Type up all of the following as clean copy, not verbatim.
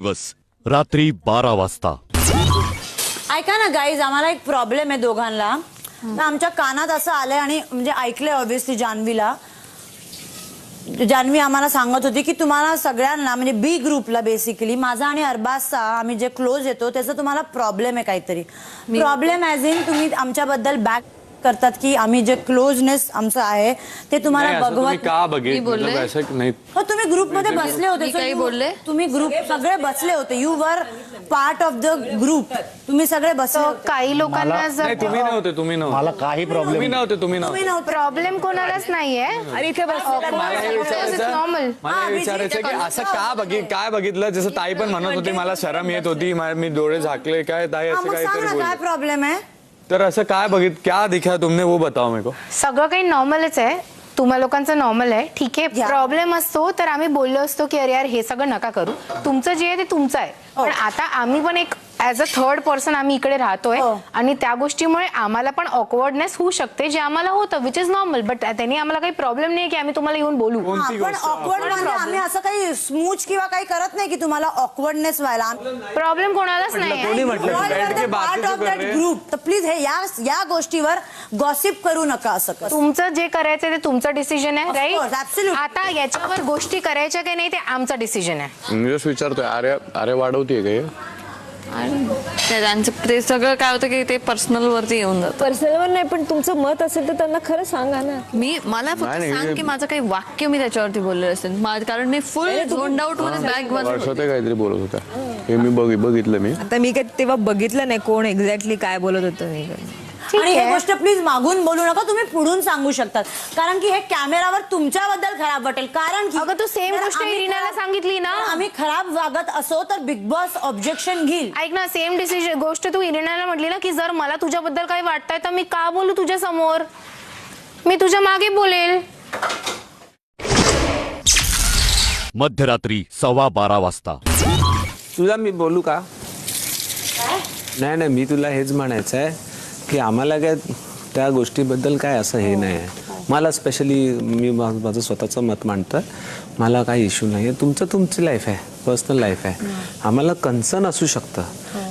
दिवस रात्री 12 वाजता. ऐका ना गाईज, आम्हाला एक प्रॉब्लेम आहे दोघांना. आमच्या कानात असं आलंय आणि म्हणजे ऐकलंय ऑब्व्हियसली जान्हवीला. जान्हवी आम्हाला सांगत होती की तुम्हाला सगळ्यांना म्हणजे बी ग्रुपला बेसिकली माझा आणि अरबाजचा आम्ही जे क्लोज येतो त्याचा तुम्हाला प्रॉब्लेम आहे काहीतरी. प्रॉब्लेम ॲज इन तुम्ही आमच्याबद्दल बॅक करतात की आम्ही जे क्लोजनेस आमचं आहे ते तुम्हाला बघवत का बघितलं. हो, तुम्ही ग्रुपमध्ये बसले होते. काही बोलले? तुम्ही ग्रुप सगळे बसले होते. You were part of the group. तुम्ही सगळे बसले होते. काही लोकांना नाही, तुम्ही नव्हते. मला काही प्रॉब्लेम तुम्ही नव्हते. तुम्ही नव्हते. प्रॉब्लेम कोणालाच नाहीये. आणि इथे नॉर्मल. मला विचारायचं की असं काय बघितलं. जसं ताई पण म्हणत होती मला शरम येत होती, मी डोळे झाकले. काय ताई असं मग सांग ना काय काहीतरी प्रॉब्लेम आहे. तर असं काय क्या दिखा तुमने वो बताओ मेरे को. सगळं काही नॉर्मलच आहे. तुम्हा लोकांचं नॉर्मल आहे, ठीक आहे. प्रॉब्लेम असतो तर आम्ही बोललो असतो की अरे यार हे सगळं नका करू, तुमचं जे आहे ते तुमचं आहे. पण आता आम्ही पण एक ऍज अ थर्ड पर्सन आम्ही इकडे राहतोय आणि त्या गोष्टीमुळे आम्हाला पण ऑकवर्डनेस होऊ शकते, जे आम्हाला होतं विच इज नॉर्मल. बट त्यांनी आम्हाला काही प्रॉब्लेम नाही की आम्ही तुम्हाला येऊन बोलू. पण ऑकवर्ड म्हणजे आम्ही असं काही स्मूच किंवा काही करत नाही की तुम्हाला ऑकवर्डनेस व्हायला. प्रॉब्लेम कोणालाच नाही. Part of that group. तर प्लीज हे या गोष्टीवर गॉसिप करू नका. असं तुमचं जे करायचं ते तुमचं डिसिजन आहे, राईट. Absolutely. आता याच्यावर गोष्टी करायच्या की नाही ते आमचा डिसिजन आहे. मी जस्ट विचारतोय अरे वाढवतीये का त्यांचं ते सगळं काय होतं की ते पर्सनल वरती येऊन जातं. पर्सनलवर नाही, पण तुमचं मत असेल तर त्यांना खरं सांगा ना. मला फक्त सांग की माझं काही वाक्य मी त्याच्यावरती बोलले असेल, कारण मी फुल झोन आउट मध्ये बॅग वर्षात काहीतरी बोलत होता. हे मी बघितलं. मी आता मी काय तेव्हा बघितलं नाही कोण एक्झॅक्टली काय बोलत होतं मी. आणि ही गोष्ट प्लीज मागून बोलू नका. तुम्ही पुढून सांगू शकतात, कारण की हे कॅमेरावर तुमच्याबद्दल खराब वाटेल. कारण की अगं तू सेम गोष्ट इरिनाला सांगितली ना. आम्ही खराब वागत असो तर बिग बॉस ऑब्जेक्शन घेईल. ऐक ना, सेम डिसिजन गोष्ट तू इरिनाला म्हटली ना की जर मला तुझ्याबद्दल काही वाटतंय तर मी का बोलू तुझ्या समोर, मी तुझ्या मागे बोलेल. मध्यरात्री 12:15 वाजता. तुला मी बोलू का? नाही मी तुला हेच म्हणायचं आहे की आम्हाला काय त्या गोष्टीबद्दल काय असं हे नाही आहे. मला स्पेशली मी माझं स्वतःचं मत मांडतं. मला काही इश्यू नाही आहे. तुमची लाईफ आहे, पर्सनल लाईफ आहे. आम्हाला कन्सर्न असू शकतं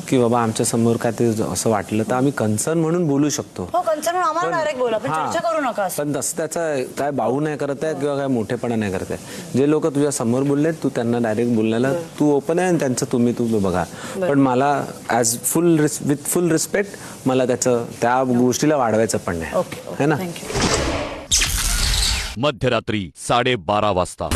की बाबा आमच्या समोर काय ते असं वाटलं तर आम्ही कन्सर्न म्हणून बोलू शकतो. हो, कन्सर्न आम्हाला डायरेक्ट बोला, पण चर्चा करू नका. पण तसं त्याचा काय बाऊ नाही करत आहे किंवा काय मोठेपणा नाही करत आहे. जे लोक तुझ्या समोर बोलले तू त्यांना डायरेक्ट बोलण्याला तू ओपन आहे आणि त्यांचं तुम्ही बघा. पण मला ॲज विथ फुल रिस्पेक्ट मला त्या गोष्टीला वाढवायचं पण नाही, है ना. मध्यरात्री 12:30 वाजता.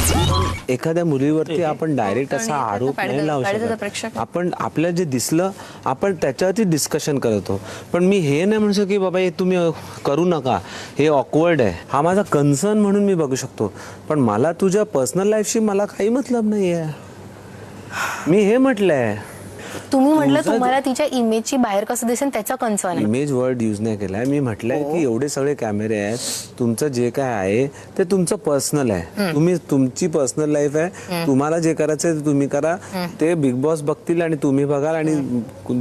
एखाद्या मुलीवरती आपण डायरेक्ट असा आरोप नाही लावू शकत. आपण आपल्याला जे दिसलं आपण त्याच्यावरती डिस्कशन करतो. पण मी हे नाही म्हणू शकतो की बाबा हे तुम्ही करू नका, हे ऑकवर्ड आहे. हा माझा कन्सर्न म्हणून मी बघू शकतो. पण मला तुझ्या पर्सनल लाईफशी मला काही मतलब नाही आहे. मी हे म्हटलंय. तुम्ही म्हटलं तुम्हाला तिच्या इमेजची बाहेर कसं दिसेल त्याचा कन्सर्न आहे. इमेज वर्ड यूज नाही केलाय. मी म्हटलंय की एवढे सगळे कॅमेरे आहेत, तुमचं जे काय आहे ते तुमचं पर्सनल आहे. तुमची पर्सनल लाईफ आहे. तुम्हाला जे करायचंय ते तुम्ही करा. ते बिग बॉस बघतील आणि तुम्ही बघाल आणि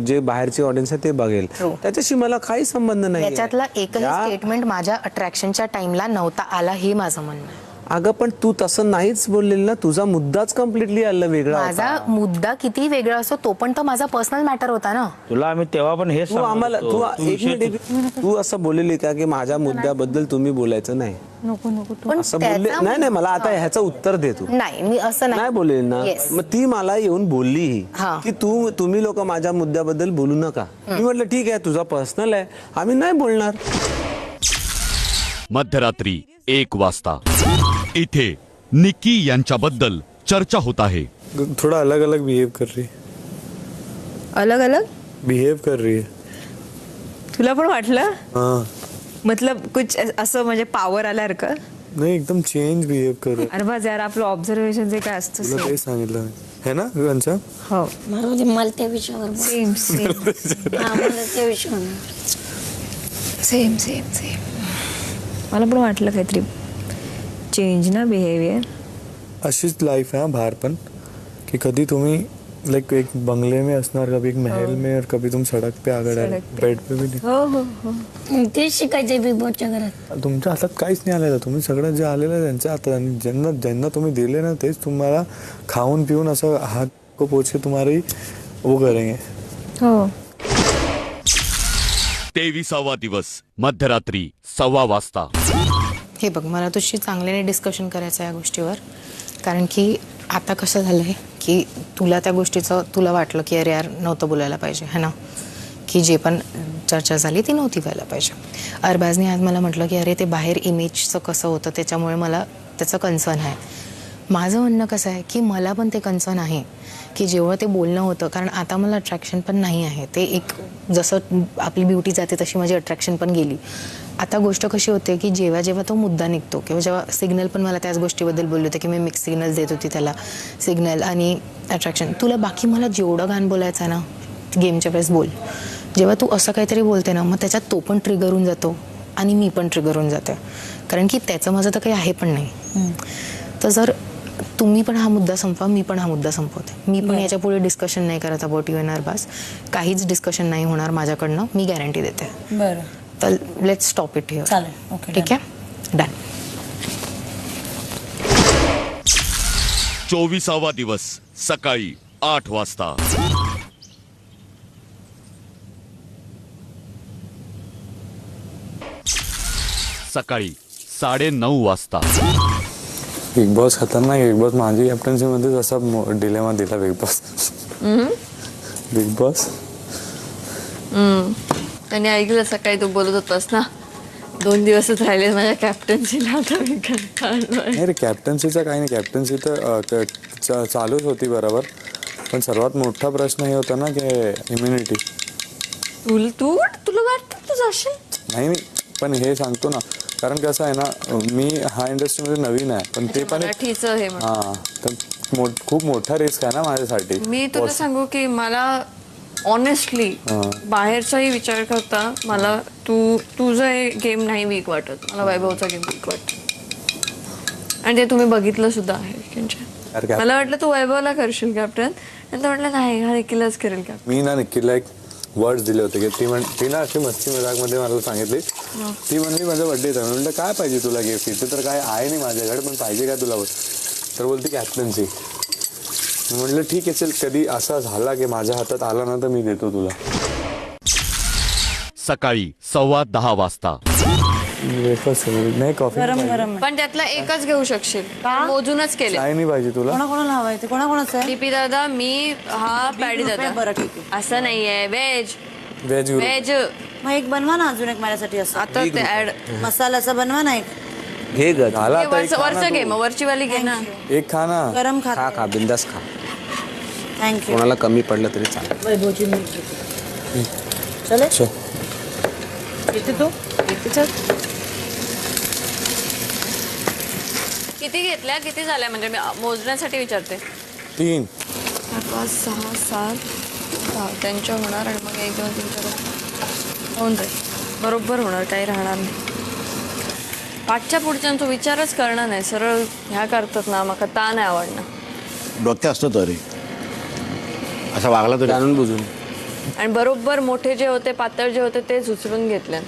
जे बाहेरची ऑडियन्स आहे ते बघेल. त्याच्याशी मला काही संबंध नाही. याच्यातला एकही स्टेटमेंट माझ्या अट्रॅक्शनच्या टाइमला नव्हता आला, हे माझं म्हणणं आहे. अगं पण तू तसं नाहीच बोललेली ना. तुझा मुद्दाच कम्प्लिटली आला वेगळा. माझा मुद्दा किती वेगळा असतो तो पण तर माझा पर्सनल मॅटर होता ना. तुला आम्ही तेव्हा पण हे तू आम्हाला एक मिनिट तू असं बोललेली का की माझ्या मुद्द्याबद्दल तुम्ही बोलायचं नाही. पण असं बोलले नाही मला आता ह्याचं उत्तर दे. तू नाही, मी असं नाही बोलेल ना. मग ती मला येऊन बोलली की तुम्ही लोक माझ्या मुद्द्याबद्दल बोलू नका. मी म्हटलं ठीक आहे, तुझा पर्सनल आहे, आम्ही नाही बोलणार. मध्यरात्री 1 वाजता. इथे निकी यांच्याबद्दल चर्चा होत आहे. थोड़ा अलग अलग बिहेव कर रही है. तुला पण वाटलं? हाँ. मतलब कुछ असं म्हणजे पॉवर आल्यासारखं? नाही, एकदम चेंज बिहेव कर. अरे बस यार, आपलं ऑब्झर्वेशन जे काय असतं तुला ते सांगितलं है ना गंचा. हो, मला त्या विषयावर सेम त्या विषयावर सेम मला पण वाटलं काहीतरी चेंज ना बिहेवियर. अशीच लाईफ आहे बाहर पण की कधी तुम्ही लाइक एक बंगले में असणार, कभी एक महल में और कभी तुम सड़क पे आगड आहे, बेड पे भी. हो तेच शिकायचंय बिग बॉसच्या घरात. तुमच्या हातात काहीच नाही आलेलं. तुम्ही सगळं जे आलेलं त्यांच्या हातात आणि ज्यांना तुम्ही दिले ना तेच तुम्हाला खाऊन पिऊन असं हात को पूछ के तुम्हारी वो करेंगे. हो 23वा दिवस मध्यरात्री 1:15 वाजता. हे बघ मला तुझी चांगल्याने डिस्कशन करायचं आहे या गोष्टीवर, कारण की आता कसं झालं आहे की तुला त्या गोष्टीचं तुला वाटलं की अरे यार नव्हतं बोलायला पाहिजे है ना, की जे पण चर्चा झाली ती नव्हती व्हायला पाहिजे. अरबाजने आज मला म्हटलं की अरे ते बाहेर इमेजचं कसं होतं त्याच्यामुळे मला त्याचं कन्सर्न आहे. माझं म्हणणं कसं आहे की मला पण ते कन्सर्न आहे की जेव्हा ते बोलणं होतं, कारण आता मला अट्रॅक्शन पण नाही आहे, ते एक जसं आपली ब्युटी जाते तशी माझी अट्रॅक्शन पण गेली. आता गोष्ट कशी होते की जेव्हा जेव्हा तो मुद्दा निघतो किंवा जेव्हा सिग्नल पण मला त्याच गोष्टीबद्दल बोलले होते की मी मिक्स सिग्नल देत होती त्याला, सिग्नल आणि अट्रॅक्शन. तुला बाकी मला जेवढं गाणं बोलायचं आहे ना गेमच्या वेळेस बोल, जेव्हा तू असं काहीतरी बोलते ना मग त्याच्यात तो पण ट्रिगर होऊन जातो आणि मी पण ट्रिगर होऊन जाते, कारण की त्याचं माझं तर काही आहे पण नाही. तर जर तुम्ही पण हा मुद्दा संपवा, मी पण हा मुद्दा संपवते. मी पण याच्या पुढे डिस्कशन नाही करत अबाउट यू अँड अरबाज. काहीच डिस्कशन नाही होणार माझ्याकडनं, मी गॅरंटी देते. बरं तर लेट्स स्टॉप इट हिअर. चालेल. ओके ठीक आहे, डन. 24वा दिवस सकाळी 8 वाजता. सकाळी 9:30 वाजता. बिग बॉस खतरनाक. बिग बॉस माझी कॅप्टन्सी मध्ये असा डिलेमा दिला बिग बॉस. बिग बॉस त्यांनी ऐकलं सकाळी तू बोलत होतास ना 2 दिवसच राहिले माझ्या कॅप्टन्सीला, आता मी काय करणार? नाही रे, कॅप्टन्सीचा काही नाही. कॅप्टन्सी तर चालूच होती बरोबर, पण सर्वात मोठा प्रश्न हे होता ना की इम्युनिटी. तुला वाटतं तू जाशील? नाही नाही, पण हे सांगतो ना, कारण कसं आहे ना, मी हा इंडस्ट्रीमध्ये नवीन आहे, पण ते पण मराठीचं हे म्हण. हा, तर खूप मोठा रिस्क आहे ना माझ्यासाठी. मी तुला सांगू की मला ऑनेस्टली बाहेरचाही विचार करता मला तुझं हे गेम नाही वीक वाटत, मला वैभवचा गेम वीक वाटत. आणि ते तुम्ही बघितलं सुद्धा आहे. मला वाटलं तू वैभवला करशील कॅप्टन, नंतर म्हटलं नाही हा निखिलच करेल कॅप्टन. मी ना निखिलला एक वर्ड्स दिले होते की ती ना अशी मस्ती मजाकमध्ये मला सांगितली. ती म्हणली माझा बर्थडे आहे. म्हणलं काय पाहिजे तुला गिफ्ट? इथे तर काय आहे नाही माझ्याकडे, पण पाहिजे काय तुला? तर बोलते कॅप्टन्सी. म्हटलं ठीक आहे चल, कधी असा झाला की माझ्या हातात आला ना तर मी देतो तुला. सकाळी 10:15 वाजता. नाही कॉफी गरम गरम पण त्यातला एकच घेऊ शकशील, मोजूनच केले. काय नाही पाहिजे तुला? कोणाकोणाला हवाय ते? कोणाकोणाचं आहे? डीपी दादा, मी, हा पॅडी दादा. बरं ठीक आहे. असं नाहीये, व्हेज व्हेज व्हेज. मग एक बनवा ना अजून एक माझ्यासाठी असं. आता ते ऍड मसाल्याचा बनवा ना एक. हे ग झाला आता एक खा ना वरचं घे, तू. मग वरची वाली घे ना. एक खा ना. गरम खा खा. खा बिंदास खा, थँक्यू. कोणाला कमी पडलं तरी चालेल. वैभवची मिरची चले चल. येते तू येते चल. किती घेतल्या, किती झाल्या? म्हणजे मी मोजण्यासाठी विचारते. 3 5 6 7 त्यांच्या होणार आणि मग 1 2 3 4 होऊन जाईल. बरोबर होणार, काही राहणार नाही. पाठच्या पुढच्यांचा विचारच करणार नाही, सरळ ह्या करतात ना, मग ता नाही आवडणार. डोक्या असतो तरी असा वागला तरी जाणून बुजून. आणि बरोबर मोठे जे होते पातळ जे होते तेच उचलून घेतले,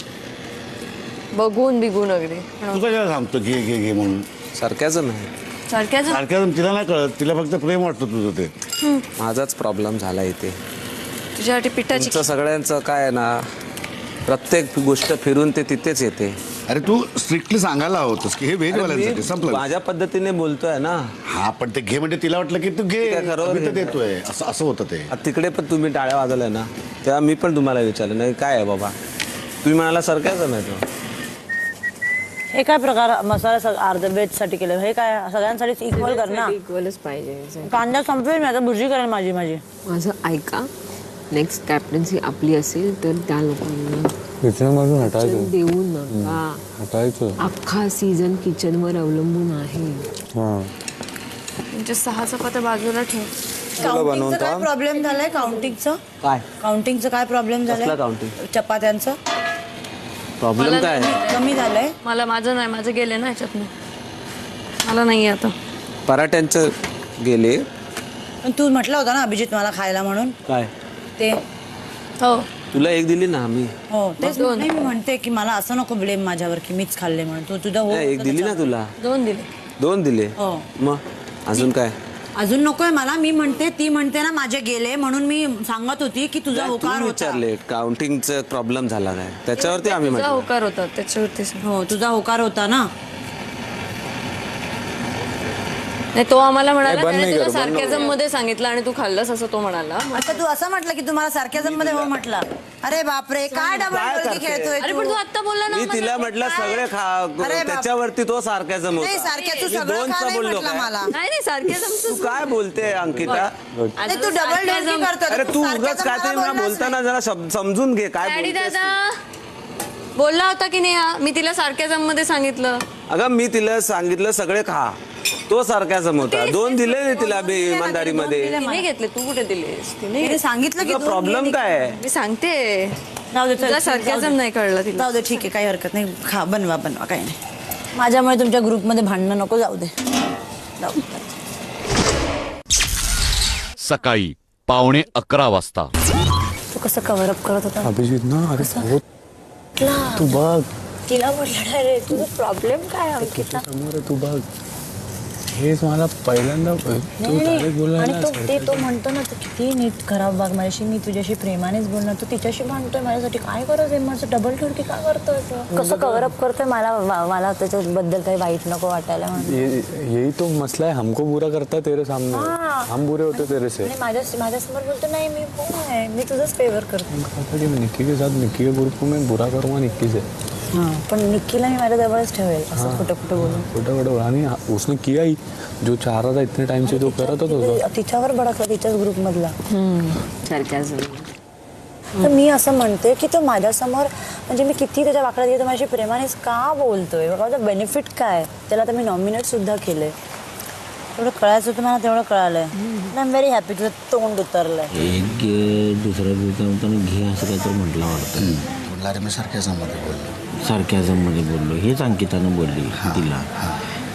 बघून बिगून अगदी. तू काय सांगतो घे घे घे म्हणून? सारख्याचं नाही, सारख्याच सारख्या तिला नाही कळत, तिला फक्त प्रेम वाटतं तुझं ते. माझाच प्रॉब्लेम झाला इथे. तुझ्यासाठी पिठाची तुमचं सगळ्यांचं काय आहे ना, प्रत्येक गोष्ट फिरून ते तिथेच येते. अरे तू स्ट्रिक्टली सांगायला होतोस की हे व्हेजवाल्यांसाठी संपलं. माझ्या पद्धतीने बोलतोय ना. हा पण ते घे म्हणजे तिला वाटलं की तू घे, काय खरं आम्ही तर देतोय, असं असं होतं ते. आता तिकडे पण तुम्ही टाळ्या वाजवल्या ना, तेव्हा मी पण तुम्हाला विचारलं नाही काय आहे बाबा, तुम्ही म्हणाला सारख्याचं नाही तो. हे काय प्रकार मसाला अर्ध वेज साठी केलं? हे काय सगळ्यांसाठी इक्वल कर ना. इक्वलच पाहिजे. कांदा संपवेल मी आता, भुर्जी करेल माझी. माझं ऐका, नेक्स्ट कॅप्टन्सी आपली असेल तर त्या लोकांना किचनमधून हटायचं. देऊ नका. हटायचं. अख्खा सीझन किचनवर अवलंबून आहे. हां. म्हणजे 6 चपात्या बाजूला ठेव. काउंटिंगचं काय प्रॉब्लेम झालाय? काउंटिंगचं काय प्रॉब्लेम झालाय? काउंटिंग चपात्यांचं प्रॉब्लेम काय? कमी झालंय. मला माझं नाही, माझं गेले ना ह्याच्यातनं, मला नाही आता. पराठ्यांचं गेले. पण तू म्हटलं होता ना अभिजित मला खायला म्हणून. काय ते हो तुला एक दिली ना आम्ही. हो तेच नाही मी म्हणते की मला असं नको ब्लेम माझ्यावर की मीच खाल्ले म्हणून. तू तुझा हो एक दिली ना तुला. 2 दिले. 2 दिले. हो. मग अजून काय? अजून नकोय मला. मी म्हणते, ती म्हणते ना माझे गेले, म्हणून मी सांगत होती की तुझा होकार होता. विचारले काउंटिंगचा प्रॉब्लेम झाला काय त्याच्यावरती आम्ही तुझा म्हटलं होकार होता त्याच्यावरती हो, तुझा होकार होता ना. नाही, तो आम्हाला म्हणाला बंद त्याने नाही तुला करू, बंद सार्कॅझम मध्ये सांगितलं आणि तू खाल्लंस असं तो म्हणाला. आता तू असं म्हटलं की तुम्हाला सारख्याजम मध्ये हो म्हटलं. अरे बापरे, काय डबल ढोलकी खेळतोय अरे तू? पण तू आता बोलला ना मी आम्हाला. तिला म्हटलं सगळे खा अरे बाप. त्याच्यावरती तो सारख्याचा नाही, सारख्या तू सगळं का नाही म्हटलं मला. नाही नाही सार्कॅझम तू काय बोलते अंकिता नाही, तू डबल ढोलकी करतोय. अरे तू उगाच सारख्याचं काय ते मला मला बोलणंच बोलताना जरा समजून घे काय डॅडी बोलतेस तू. दादा बोलला होता की नाही हा? मी तिला सार्कॅझम मध्ये सांगितलं. अगं मी तिला सांगितलं सगळे खा तो सारख्याचा होता 2 दिले तिला इमानदारीमध्ये तिने घेतले, तू कुठे दिलेस? तिने सांगितलं की दोन प्रॉब्लेम गेले. काय आहे? मी सांगते जाऊ दे, चल, तुला जाऊ सार्कॅझम दे. नाही कळलं तिला. जाऊ दे, ठीक आहे, काही हरकत नाही. खा, बनवा काही नाही. माझ्यामुळे तुमच्या ग्रुपमध्ये भांडणं नको. जाऊ दे, जाऊ दे. सकाळी 11:15 वाजता. तू कसं कव्हर अप करत होता? अभिजित ना अरे हो तू बघ तिला म्हटलं रे, तुझा प्रॉब्लेम काय अंकिता? समोर आहे, तू बघ हेच मला पहिल्यांदा तू direct बोलला आणि ना, तो म्हणतो ना, तू किती नीट खराब वाग माझ्याशी, मी तुझ्याशी प्रेमानेच बोलणार, तू तिच्याशी भांडतोय माझ्यासाठी. काय गरज आहे माझं डबल ठोडकी का करतोय तो? कसं कव्हर अप करतोय? मला त्याच्याबद्दल काही वाईट नको वाटायला म्हणून. यही तो मसला है, हमको बुरा करता है तेरे सामने, हम बुरे होते तेरे से. आणि माझ्यासमोर बोलतो नाही मी कोण आहे, मी तुझंच फेवर करतो. कहता कि मैं निक्की के साथ निक्की के ग्रुप को मैं बुरा करूँगा निक्की से. हां, पण निक्कीला मी माझ्या जवळच ठेवेल असं खोटं बोलून. खोटा आणि उसने किया ही जो चाह रहा था इतने टाइम से तो करत होता. तिच्यावर भडकला, तिच्याच ग्रुप मधला. सार्कॅझम. तर मी असं म्हणते की तो माझ्यासमोर म्हणजे मी किती त्याच्या वाकड्यात गेलो, माझ्या प्रेमानेच का बोलतोय, माझं बेनिफिट काय? त्याला तर मी नॉमिनेट सुद्धा केलंय. तेवढं कळायचं होतं मला, तेवढं कळालंय. I am very happy. तुझं तोंड उतरलंय. एक दुसऱ्या दिवसानंतर घे असं काय तर म्हटलं वाटतं. बोलला रे मी सारख्यामध्ये बोललो. सार्कॅझममध्ये बोललो हेच अंकितानं बोलली तिला.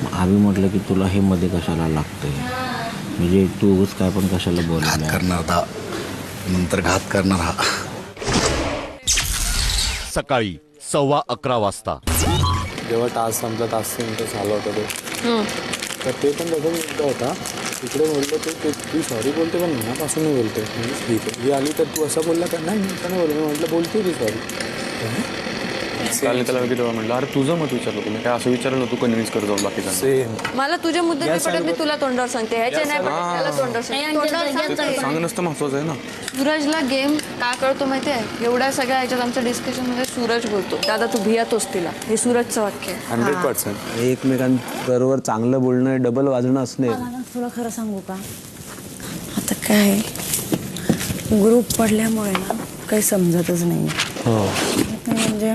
मग आम्ही म्हटलं की तुला हे मध्ये कशाला लागतंय, म्हणजे तू उगाच काय पण कशाला घात बोलला. करणार होता, नंतर घात करणार हा. सकाळी 11:15 वाजता. जेव्हा टास्क संपला, टास्क नंतर झाला होता तो, तर ते पण तसंच मुद्दा होता. तिकडे बोलतो ते तू सॉरी बोलते पण मनापासून नाही बोलते. म्हणजे ठीक आहे, ही आली तर तू असं बोलला का? नाही मी नाही बोललो. मी म्हटलं बोलते ती सॉरी. काल त्याला तेव्हा म्हटलं अरे तुझं मत विचारलं तुम्ही काय असं विचारलं तू कन्व्हिन्स करत जाऊ बाकीचं. सेम मला तुझ्या मुद्द्यात नाही पडत, मी तुला तोंडावर सांगते. ह्याच्या नाही पडत, त्याला तोंडावर सांगते. तोंडावर सांग. सांग नसतं महत्वाचं आहे ना. सूरजला गेम का कळतो माहितीये? एवढ्या सगळ्या ह्याच्यात आमच्या डिस्कशन मध्ये सूरज बोलतो, दादा तू भियातोस तिला. हे सूरजचं वाक्य आहे. 100%. एकमेकांबरोबर चांगलं बोलणं डबल वाजणं असणे. तुला खरं सांगू का, आता काय ग्रुप पडल्यामुळे ना काही समजतच नाही. म्हणजे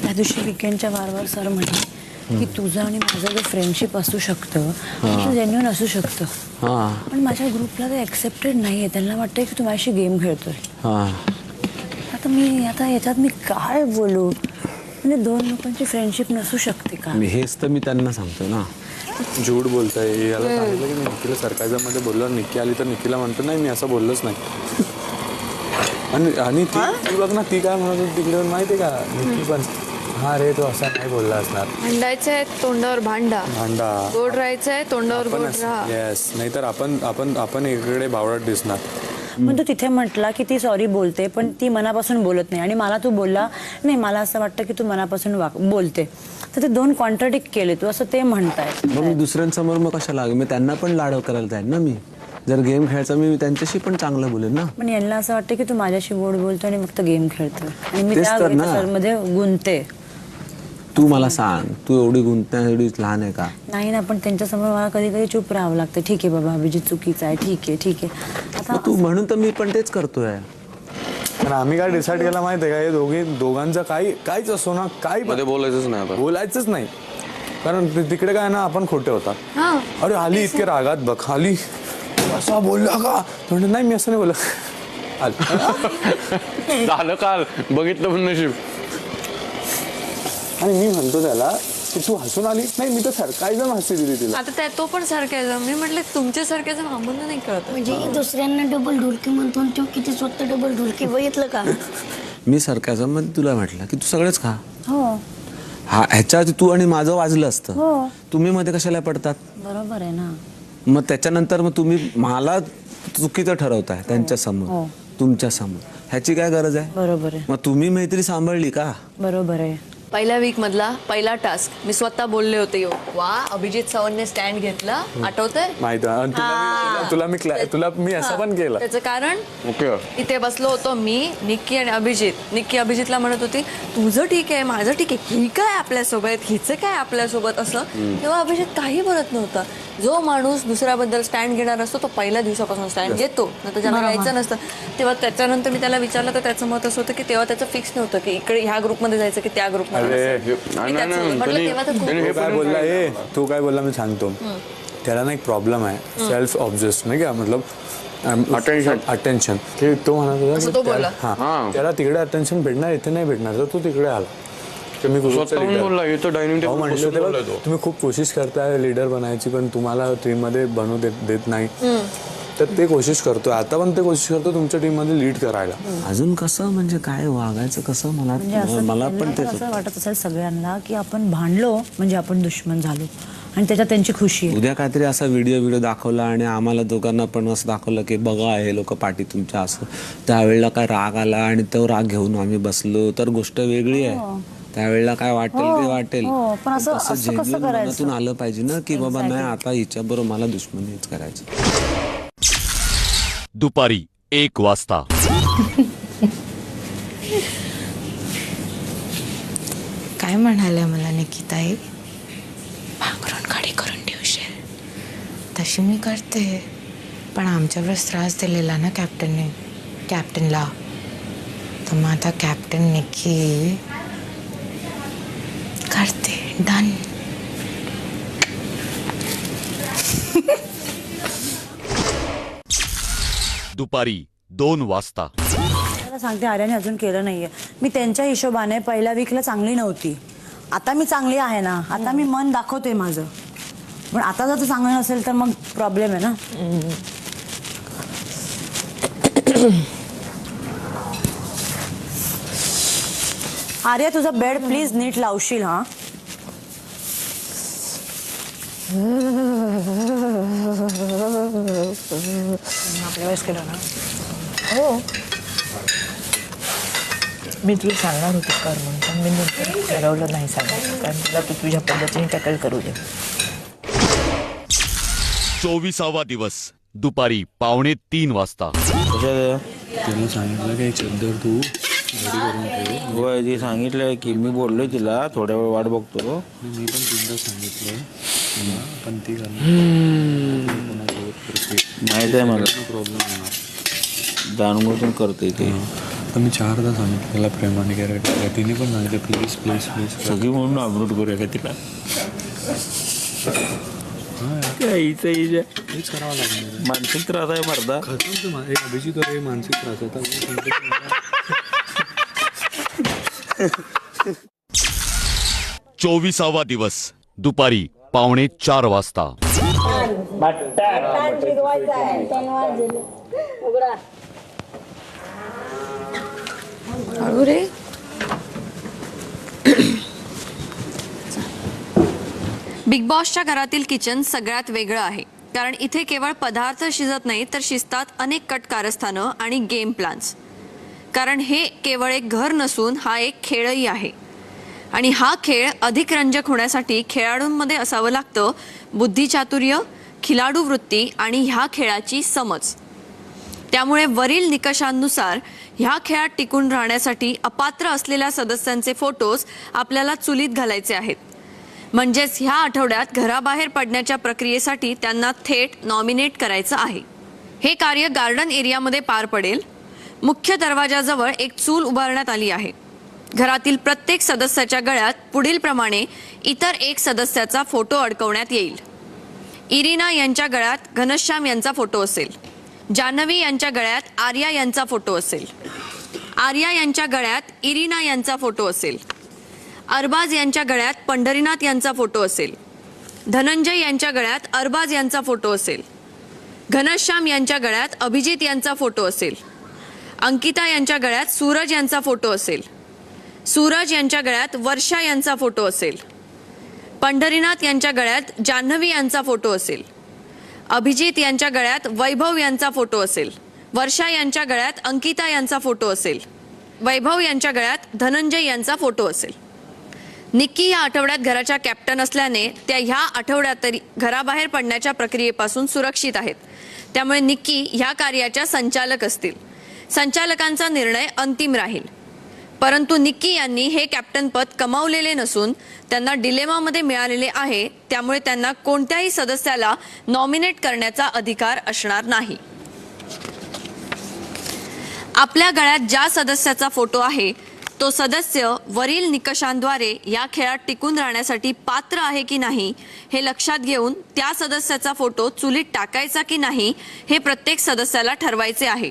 त्या दिवशी विकेंडच्या वारंवार सर म्हटले की तुझं आणि माझं जे फ्रेंडशिप असू शकतं ते जेन्युइन असू शकतं, पण माझ्या ग्रुपला ते ॲक्सेप्टेड नाही आहे. त्यांना वाटतं की तू माझ्याशी गेम खेळतोय. आता याच्यात मी काय बोलू? म्हणजे 2 लोकांची फ्रेंडशिप नसू शकते का? हेच तर मी त्यांना सांगतो ना. झूट बोलताय. याला सांगितलं की मी निक्कीला सरकायझममध्ये बोललो, निक्की आली तर निक्कीला म्हणतो नाही मी असं बोललोच नाही. आणि ती बघ ना, ती काय म्हणत होती तिकडे माहिती आहे का? निक्की पण हा रे तो असा नाही बोलला असणार. भांडायचंय तोंडावर भांडा, गोड राहायचंय तोंडावर गोड राहा. येस, नाहीतर आपण एकीकडे बावळट दिसणार. पण तू तिथे म्हटला की ती सॉरी बोलते पण ती मनापासून बोलत नाही, आणि मला तू बोलला नाही मला असं वाटतं की तू मनापासून बोलते. तर ते 2 कॉन्ट्राडिक्ट केले तू, असं ते म्हणताय. मग मी दुसऱ्यांसमोर मग कशाला मी त्यांना पण लाड करायला जाईल ना. मी जर गेम खेळायचा मी त्यांच्याशी पण चांगलं बोलेन ना. पण यांना असं वाटतं की तू माझ्याशी गोड बोलतो आणि फक्त गेम खेळतोय, आणि मी तेच त्या तर ना. मध्ये गुंतते. तू मला सांग, तू एवढी गुंतण्या एवढी लहान आहे का? नाही ना, पण त्यांच्यासमोर मला कधी कधी चूप राहावं लागतं. ठीक आहे बाबा, अभिजित चुकीचं आहे, ठीक आहे. आता तू म्हणून तर मी पण तेच करतोय. पण आम्ही काय डिसाईड केला माहिती आहे का, हे दोघांचं काहीच असो ना, काही मध्ये बोलायचंच नाही. कारण तिकडे काय ना आपण खोटे होतात. अरे आली इतके रागात बघ, आली असा बोलला का? म्हणलं नाही मी असं नाही बोलला. झालं काल बघितलं पण नशीब. आणि मी म्हणतो त्याला की तू हसून आली. नाही मी तर सरकायझम हसी दिली तिला. आता तो पण सारख्याजम. मी म्हटलं तुमच्या सारख्याजम आम्हाला नाही कळत. म्हणजे दुसऱ्यांना डबल ढोलकी म्हणतो आणि तो किती स्वतः डबल ढोलकी बघितलं का? मी सरकायझम मध्ये तुला म्हटलं की तू सगळंच खा. हो ह्याच्या आधी तू आणि माझं वाजलं असतं. हो तुम्ही मध्ये कशाला पडतात? बरोबर आहे ना. मग त्याच्यानंतर मग तुम्ही मला चुकीचं ठरवताय त्यांच्या समोर, तुमच्या समोर. ह्याची काय गरज आहे? बरोबर आहे, मग तुम्ही मैत्री सांभाळली का? बरोबर आहे. पहिल्या वीक मधला पहिला टास्क मी स्वतः बोलले होते, वा अभिजित चव्हाणने स्टँड घेतला, आठवतंय? माहित आहे. आणि तुला मी असं पण केलं. त्याचं कारण ओके, इथे बसलो होतो मी, निक्की आणि अभिजित. निक्की अभिजितला म्हणत होती तुझं ठीक आहे, माझं ठीक आहे, ही काय आपल्यासोबत, हिचं काय आपल्यासोबत, असं. तेव्हा अभिजित काही बोलत नव्हता. जो माणूस दुसऱ्याबद्दल स्टँड घेणार असतो तो पहिल्या दिवसापासून स्टँड घेतो, नंतर ज्याला घ्यायचं नसतं. तेव्हा त्याच्यानंतर मी त्याला विचारलं तर त्याचं मत असं होतं की तेव्हा त्याचं फिक्स नव्हतं की इकडे ह्या ग्रुपमध्ये जायचं की त्या ग्रुपमध्ये. तू काय बोलला मी सांगतो. त्याला ना एक प्रॉब्लेम आहे, सेल्फ ऑब्जेस्ट, नाही का, मतलब अटेन्शन. तो म्हणत होता हा त्याला तिकडे अटेन्शन भेटणार, इथे नाही भेटणार, तर तू तिकडे आला. तुम्ही खूप कोशिश करताय लीडर बनायची, पण तुम्हाला टीम मध्ये बनवू देत नाही. तर ते कोशिश करतोय आता, पण ते कोशिश करतो तुमच्या टीम मध्ये लीड करायला. अजून कसं म्हणजे काय वागायचं कसं, मला पण ते असं वाटत असेल सगळ्यांना की आपण भांडलो म्हणजे आपण दुश्मन झालो आणि त्याच्यात त्यांची खुशी आहे. उद्या काहीतरी असा व्हिडिओ दाखवला आणि आम्हाला दोघांना पण असं दाखवलं की बघा हे लोक पाठी तुमच्या, असं त्यावेळेला काय राग आला आणि तो राग घेऊन आम्ही बसलो तर गोष्ट वेगळी आहे. त्यावेळेला काय वाटेल ते वाटेल, पण असं जेन्युइन मनातून आलं पाहिजे ना की बाबा नाही आता हिच्या बरोबर मला दुश्मनीच करायचं. दुपारी 1 वाजता. काय म्हणाले मला निकिताई, भांगरून गाडी करून ठेवशील तशी मी करते, पण आमच्यावरच त्रास दिलेला ना कॅप्टनला, तर मग आता कॅप्टन निकी करते. डन. दुपारी 2 वाजता. मला सांगते आर्याने अजून केलं नाहीये. मी त्यांच्या हिशोबाने पहिल्या वीकला चांगली नव्हती, आता मी चांगली आहे ना, आता मी मन दाखवते माझं. पण आता जर तू चांगलं नसेल तर मग प्रॉब्लेम आहे ना. आर्या तुझा बेड प्लीज नीट लावशील. हा आपल्या वेळेस केलं ना. हो मी तुला सांगणार होते कर म्हणून, पण मी नंतर ठरवलं नाही सांगायचं, कारण तुला तू तुझ्या पद्धतीने टॅकल करू दे. 24वा दिवस दुपारी 2:45 वाजता. त्याला सांगितलं की चद्दर तू रेडी करून ठेव. होय ती सांगितलंय की मी बोललोय तिला थोड्या वेळ वाट बघतो. मी पण तीनदा सांगितलंय, पण ती माहित आहे मला प्रॉब्लेम होणार, जाणून करते ते. पण मी 4दा सांगितलं त्याला प्रेमाने करायचं, तिने पण सांगितलं प्लीज प्लीज प्लीज. सगळी म्हणून अपलोड करूया का तिला? हेच करावं लागणार. मानसिक त्रास आहे मर्दा. अभिजित मानसिक त्रास आहे. 24वा दिवस दुपारी 3:45 वाजता. रे बिग बॉसच्या घरातील किचन सगळ्यात वेगळं आहे, कारण इथे केवळ पदार्थ शिजत नाही तर शिजतात अनेक कट कारस्थानं आणि गेम प्लॅन्स. कारण हे केवळ एक घर नसून हा एक खेळही आहे, आणि हा खेळ अधिक रंजक होण्यासाठी खेळाडूंमध्ये असावं लागतं बुद्धिचातुर्य, खिलाडू वृत्ती आणि ह्या खेळाची समज. त्यामुळे वरील निकषांनुसार ह्या खेळात टिकून राहण्यासाठी अपात्र असलेल्या सदस्यांचे फोटोज आपल्याला चुलीत घालायचे आहेत. म्हणजेच ह्या आठवड्यात घराबाहेर पडण्याच्या प्रक्रियेसाठी त्यांना थेट नॉमिनेट करायचं आहे. हे कार्य गार्डन एरियामध्ये पार पडेल. मुख्य दरवाजाजवळ एक चूल उभारण्यात आली आहे. घरातील प्रत्येक सदस्याच्या गळ्यात पुढील प्रमाणे इतर एक सदस्याचा फोटो अडकवण्यात येईल. इरिना यांच्या गळ्यात घनश्याम यांचा फोटो असेल. जान्हवी यांच्या गळ्यात आर्या यांचा फोटो असेल. आर्या यांच्या गळ्यात इरिना यांचा फोटो असेल. अरबाज यांच्या गळ्यात पंढरीनाथ यांचा फोटो असेल. धनंजय यांच्या गळ्यात अरबाज यांचा फोटो असेल. घनश्याम यांच्या गळ्यात अभिजित यांचा फोटो असेल. अंकिता यांच्या गळ्यात सूरज यांचा फोटो असेल. सूरज यांच्या गळ्यात वर्षा यांचा फोटो असेल. पंढरीनाथ यांच्या गळ्यात जान्हवी यांचा फोटो असेल. अभिजित यांच्या गळ्यात वैभव यांचा फोटो असेल, वर्षा यांच्या गळ्यात अंकिता यांचा फोटो असेल, वैभव यांच्या गळ्यात धनंजय यांचा फोटो असेल. निक्की या आठवड्यात घराच्या कॅप्टन असल्याने त्या ह्या आठवड्यात तरी घराबाहेर पडण्याच्या प्रक्रियेपासून सुरक्षित आहेत. त्यामुळे निक्की ह्या कार्याच्या संचालक असतील. संचालकांचा निर्णय अंतिम राहील. परंतु निक्की यांनी हे कॅप्टन पद कमावलेले नसून त्यांना डिलेमामध्ये मिळालेले आहे. त्यामुळे त्यांना कोणत्याही सदस्याला नॉमिनेट करण्याचा अधिकार असणार नाही. आपल्या गळ्यात ज्या सदस्याचा फोटो आहे तो सदस्य वरील निकषांद्वारे या खेळात टिकून राहण्यासाठी पात्र आहे की नाही हे लक्षात घेऊन त्या सदस्याचा फोटो चुलीत टाकायचा की नाही हे प्रत्येक सदस्याला ठरवायचे आहे.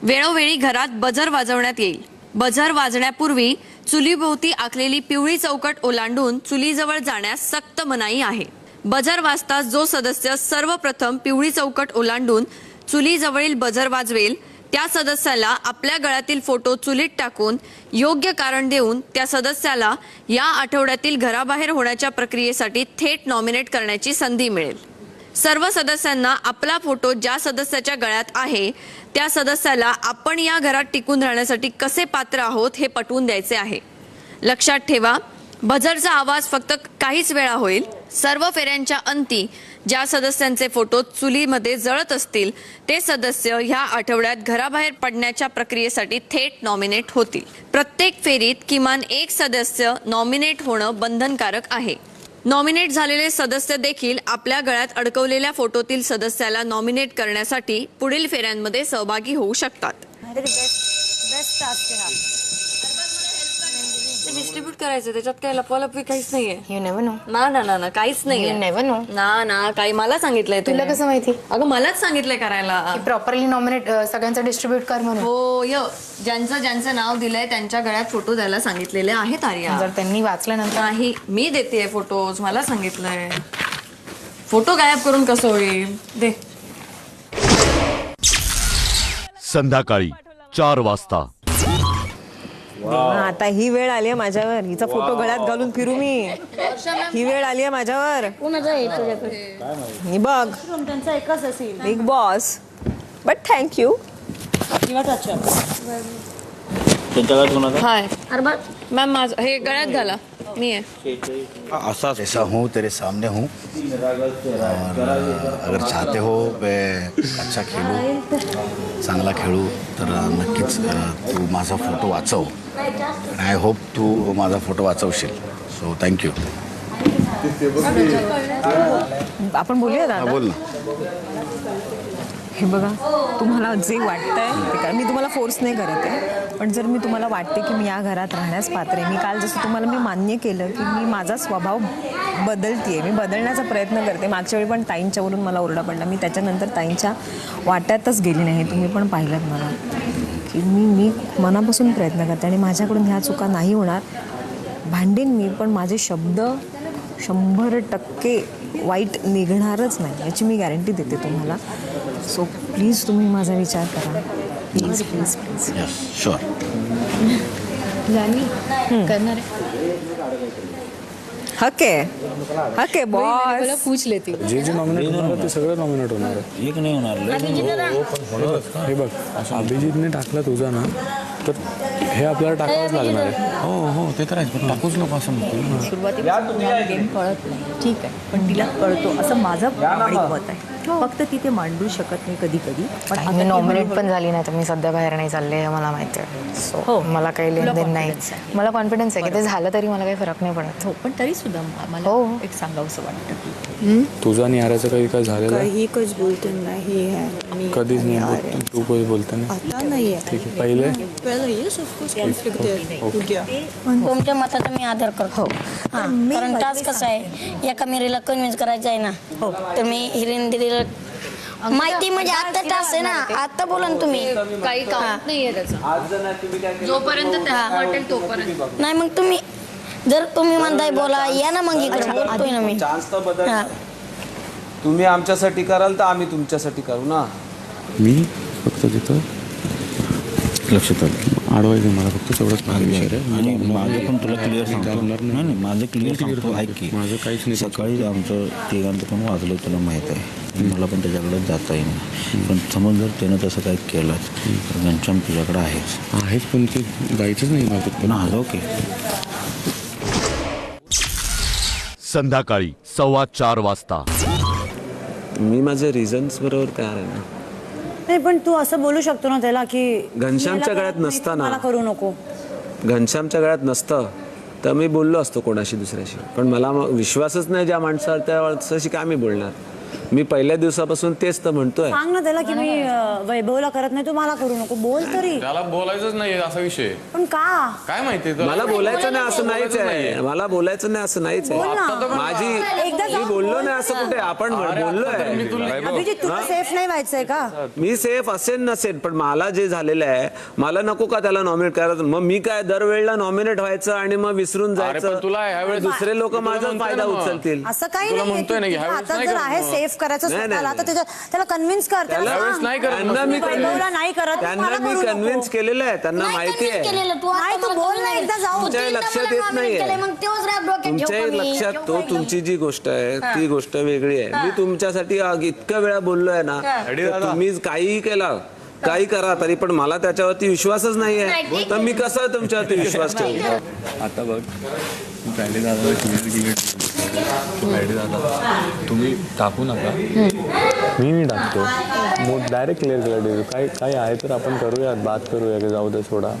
वेळोवेळी घरात बजर वाजवण्यात येईल. बजर वाजण्यापूर्वी चुलीभोवती आखलेली पिवळी चौकट ओलांडून चुलीजवळ जाण्यास सक्त मनाई आहे. बजर वाजताच जो सदस्य सर्वप्रथम पिवळी चौकट ओलांडून चुलीजवळील बजर वाजवेल त्या सदस्याला आपल्या गळ्यातील फोटो चुलीत टाकून योग्य कारण देऊन त्या सदस्याला या आठवड्यातील घराबाहेर होण्याच्या प्रक्रियेसाठी थेट नॉमिनेट करण्याची संधी मिळेल. सर्व सदस्यांना आपला फोटो ज्या सदस्याच्या गळ्यात आहे त्या सदस्याला आपण या घरात टिकून राहण्यासाठी कसे पात्र आहोत हे पटवून द्यायचे आहे. लक्षात ठेवा, बजरचा आवाज फक्त काहीच वेळा होईल. सर्व फेऱ्यांच्या अंती ज्या सदस्यांचे फोटो चुलीमध्ये जळत असतील ते सदस्य ह्या आठवड्यात घराबाहेर पडण्याच्या प्रक्रियेसाठी थेट नॉमिनेट होतील. प्रत्येक फेरीत किमान एक सदस्य नॉमिनेट होणं बंधनकारक आहे. नॉमिनेट झालेले सदस्य देखील आपल्या गळ्यात अडकवलेल्या फोटोतील सदस्याला नॉमिनेट करण्यासाठी पुढील फेऱ्यांमध्ये सहभागी होऊ शकतात. डिस्ट्रीब्यूट करायचं, त्याच्यात काय लपवालपवी काहीच नाहीये. You never know. ना ना ना ना काहीच नाहीये. You never know. ना ना काही मला सांगितलंय. तुला कसं माहिती? अगं मलाच सांगितलंय करायला. प्रॉपरली नॉमिनेट सगळ्यांचं डिस्ट्रीब्यूट कर म्हणून. हो ज्यांचं ज्यांचं नाव दिलंय त्यांच्या गळ्यात फोटो द्यायला सांगितलेले आहेत आर्या. जर त्यांनी वाचल्यानंतर नाही मी देते फोटोज, मला सांगितलंय. फोटो गायब करून कसं होईल? दे. संध्याकाळी 4 वाजता. आता ही वेळ आली आहे माझ्यावर. हिचा फोटो गळ्यात घालून फिरू मी? ही वेळ आली आहे माझ्यावर. ही बघ त्यांचा एकच असेल. Big boss. But thank you. High ma'am, माझं हे गळ्यात घाला. मी आहे. ऐसा हूँ तेरे सामने हूँ और अगर चाहते हो मैं अच्छा खेळू, चांगला खेळू तर नक्कीच तू माझा फोटो वाचव. आय होप तू माझा फोटो वाचवशील. So thank you. आपण बोलूया दादा. बोल ना. हे बघा, तुम्हाला जे वाटतंय ते करा. मी तुम्हाला फोर्स नाही करत आहे, पण जर मी तुम्हाला वाटते की मी या घरात राहण्यास पात्र आहे, मी काल जसं तुम्हाला मी मान्य केलं की मी माझा स्वभाव बदलतीये, मी बदलण्याचा प्रयत्न करते. मागच्या वेळी पण ताईंच्यावरून मला ओरडा पडला, मी त्याच्यानंतर ताईंच्या वाट्यातच गेली नाही. तुम्ही पण पाहिलं मला की मी मनापासून प्रयत्न करते आणि माझ्याकडून ह्या चुका नाही होणार. भांडेन मी, पण माझे शब्द 100% वाईट निघणारच नाही याची मी गॅरंटी देते तुम्हाला. सो प्लीज तुम्ही माझा विचार करा. Please please please. Yes sure. करणार हक आहे बॉस. पूछ लेती. जे नॉमिनेट होणार आहे ते सगळं नॉमिनेट होणार आहे. एक नाही होणार. हे बघ, अभिजितने टाकला तुझा ना, तर हे आपल्याला टाकावंच लागणार आहे. हो ते तर आहे, टाकूच नको असं म्हणतो. सुरुवातीला गेम कळत नाही, ठीक आहे, पण तिला कळतो असं माझं प्रामाणिक मत आहे. फक्त ती ते मांडू शकत नाही कधी कधी. पण मी नॉमिनेट पण झाली नाही तर मी सध्या बाहेर नाही चालले हे मला माहिती आहे. सो मला काही लेनदेन नाही. मला कॉन्फिडन्स आहे की ते झालं तरी मला काही फरक नाही पडत. हो, पण तरी सुद्धा मला एक सांगावंसं वाटतं की तुझा आणि आर्याचं काही काय झालेलं आहे? काही कच बोलते नाही. कधीच नाही. तू काही बोलते नाही. आता नाही आहे. ठीक आहे. पहिले तुमच्या मताचा मी आदर करतो. कारण टास्क कसं आहे, एका मिरीला कन्व्हिन्स करायचं आहे ना, तर मी हिरेन दिलेलं माहिती म्हणजे आता टास्क आहे ना. आता बोला ना तुम्ही. काही काम नाहीये त्याचं. जोपर्यंत त्याला वाटेल तोपर्यंत. नाही मग तुम्ही जर तुम्ही म्हणताय बोला, या ना मग इकडे बोलतोय ना मी. तुम्ही आमच्यासाठी कराल तर आम्ही तुमच्यासाठी करू ना. मी फक्त तिथं लक्षात आलं. अडवायचं मला फक्त तेवढंच आणि माझं पण तुला क्लिअर सांगतो. नाही माझं क्लिअर सांगतो. ऐक की माझं काहीच नाही. सकाळी आमचं तिघांचं पण वाजलं तुला माहीत आहे. मला पण त्याच्याकडे जाता येईल. पण समज जर त्यानं तसं काही केलं तर घनश्याम तुझ्याकडे आहेच. पण ते जायचंच नाही माझं. पण हजो की संध्याकाळी 4:15 वाजता. मी माझ्या रिझन्स बरोबर तयार आहे ना. नाही पण तू असं बोलू शकतो ना त्याला की घनश्यामच्या गळ्यात मला नसताना करू नको. घनश्यामच्या गळ्यात नसतं तर मी बोललो असतो कोणाशी दुसऱ्याशी. पण मला विश्वासच नाही ज्या माणसावर त्या माणसाशी काय मी बोलणार. मी पहिल्या दिवसापासून तेच तर म्हणतोय. सांग ना त्याला की मी वैभवला करत नाही, तू मला करू नको. बोल तरी. त्याला बोलायचंच नाही असा विषय. पण का? काय माहिती मला बोलायचं नाही असं नाहीच आहे. मला बोलायचं नाही असं नाहीच बोल ना. आहे. माझी मी बोललो नाही असं कुठे आपण बोललोय. अभिजित तुला सेफ नाही व्हायचंय का? मी सेफ असेल नसेल पण मला जे झालेलं आहे मला नको का त्याला नॉमिनेट करायचं. मग मी काय दरवेळेला नॉमिनेट व्हायचं आणि मग विसरून जायचं. दुसरे लोक माझा फायदा उचलतील असं काही नाही. आता जर आहे सेफ करायचं स्वतःला तर त्याला कन्व्हिन्स कर. नाही करत. त्यांना मी कन्व्हिन्स केलेलं आहे. त्यांना माहिती आहे. नाही तू बोल ना एकदा जाऊ. तुमच्या लक्षात येत नाहीये. तुमच्या लक्षात तो तुमची जी गोष्ट आहे ती गोष्ट वेगळी आहे. मी तुमच्यासाठी इतक्या वेळा बोललोय ना तुम्ही काहीही केला काही करा तरी पण मला त्याच्यावरती विश्वासच नाहीये. तर मी कसा तुमच्यावरती विश्वास ठेवू. आता बघ फ्रायडे दादा तुम्ही टाकू नका. मी टाकतो. मग डायरेक्ट क्लिअर केला डील. काय आहे तर आपण करूया, बात करूया की जाऊ दे सोडा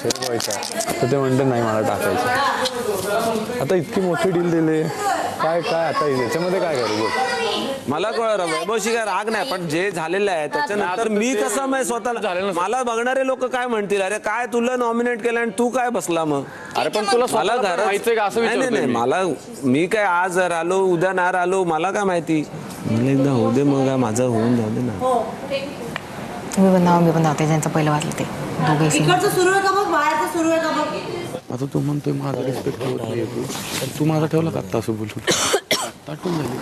सेफ व्हायचा. तर ते म्हणते नाही मला टाकायचं. आता इतकी मोठी डील दिली काय आता याच्यामध्ये काय करू बोल. मला कळलं वैभवशी काय राग नाही पण जे झालेलं आहे त्याच्यानंतर मी कसं मग स्वतःला मला बघणारे लोक काय म्हणतील अरे काय तुला नॉमिनेट केलं आणि तू काय बसला मग. अरे पण तुला मला नाही मला मी काय आज राहिलो उद्या नाही राहिलो मला काय माहिती. मला एकदा होऊ दे मग माझं होऊन जाऊ दे ना. मी बनवते ज्यांचं पहिलं वाटलं ते दोघे सुरू आहे का बघ बाहेरचं सुरू आहे का बघ. आता तू म्हणतोय माझा रिस्पेक्ट ठेवत नाही तू माझा ठेवला का आता असं बोलून ताटून झाली.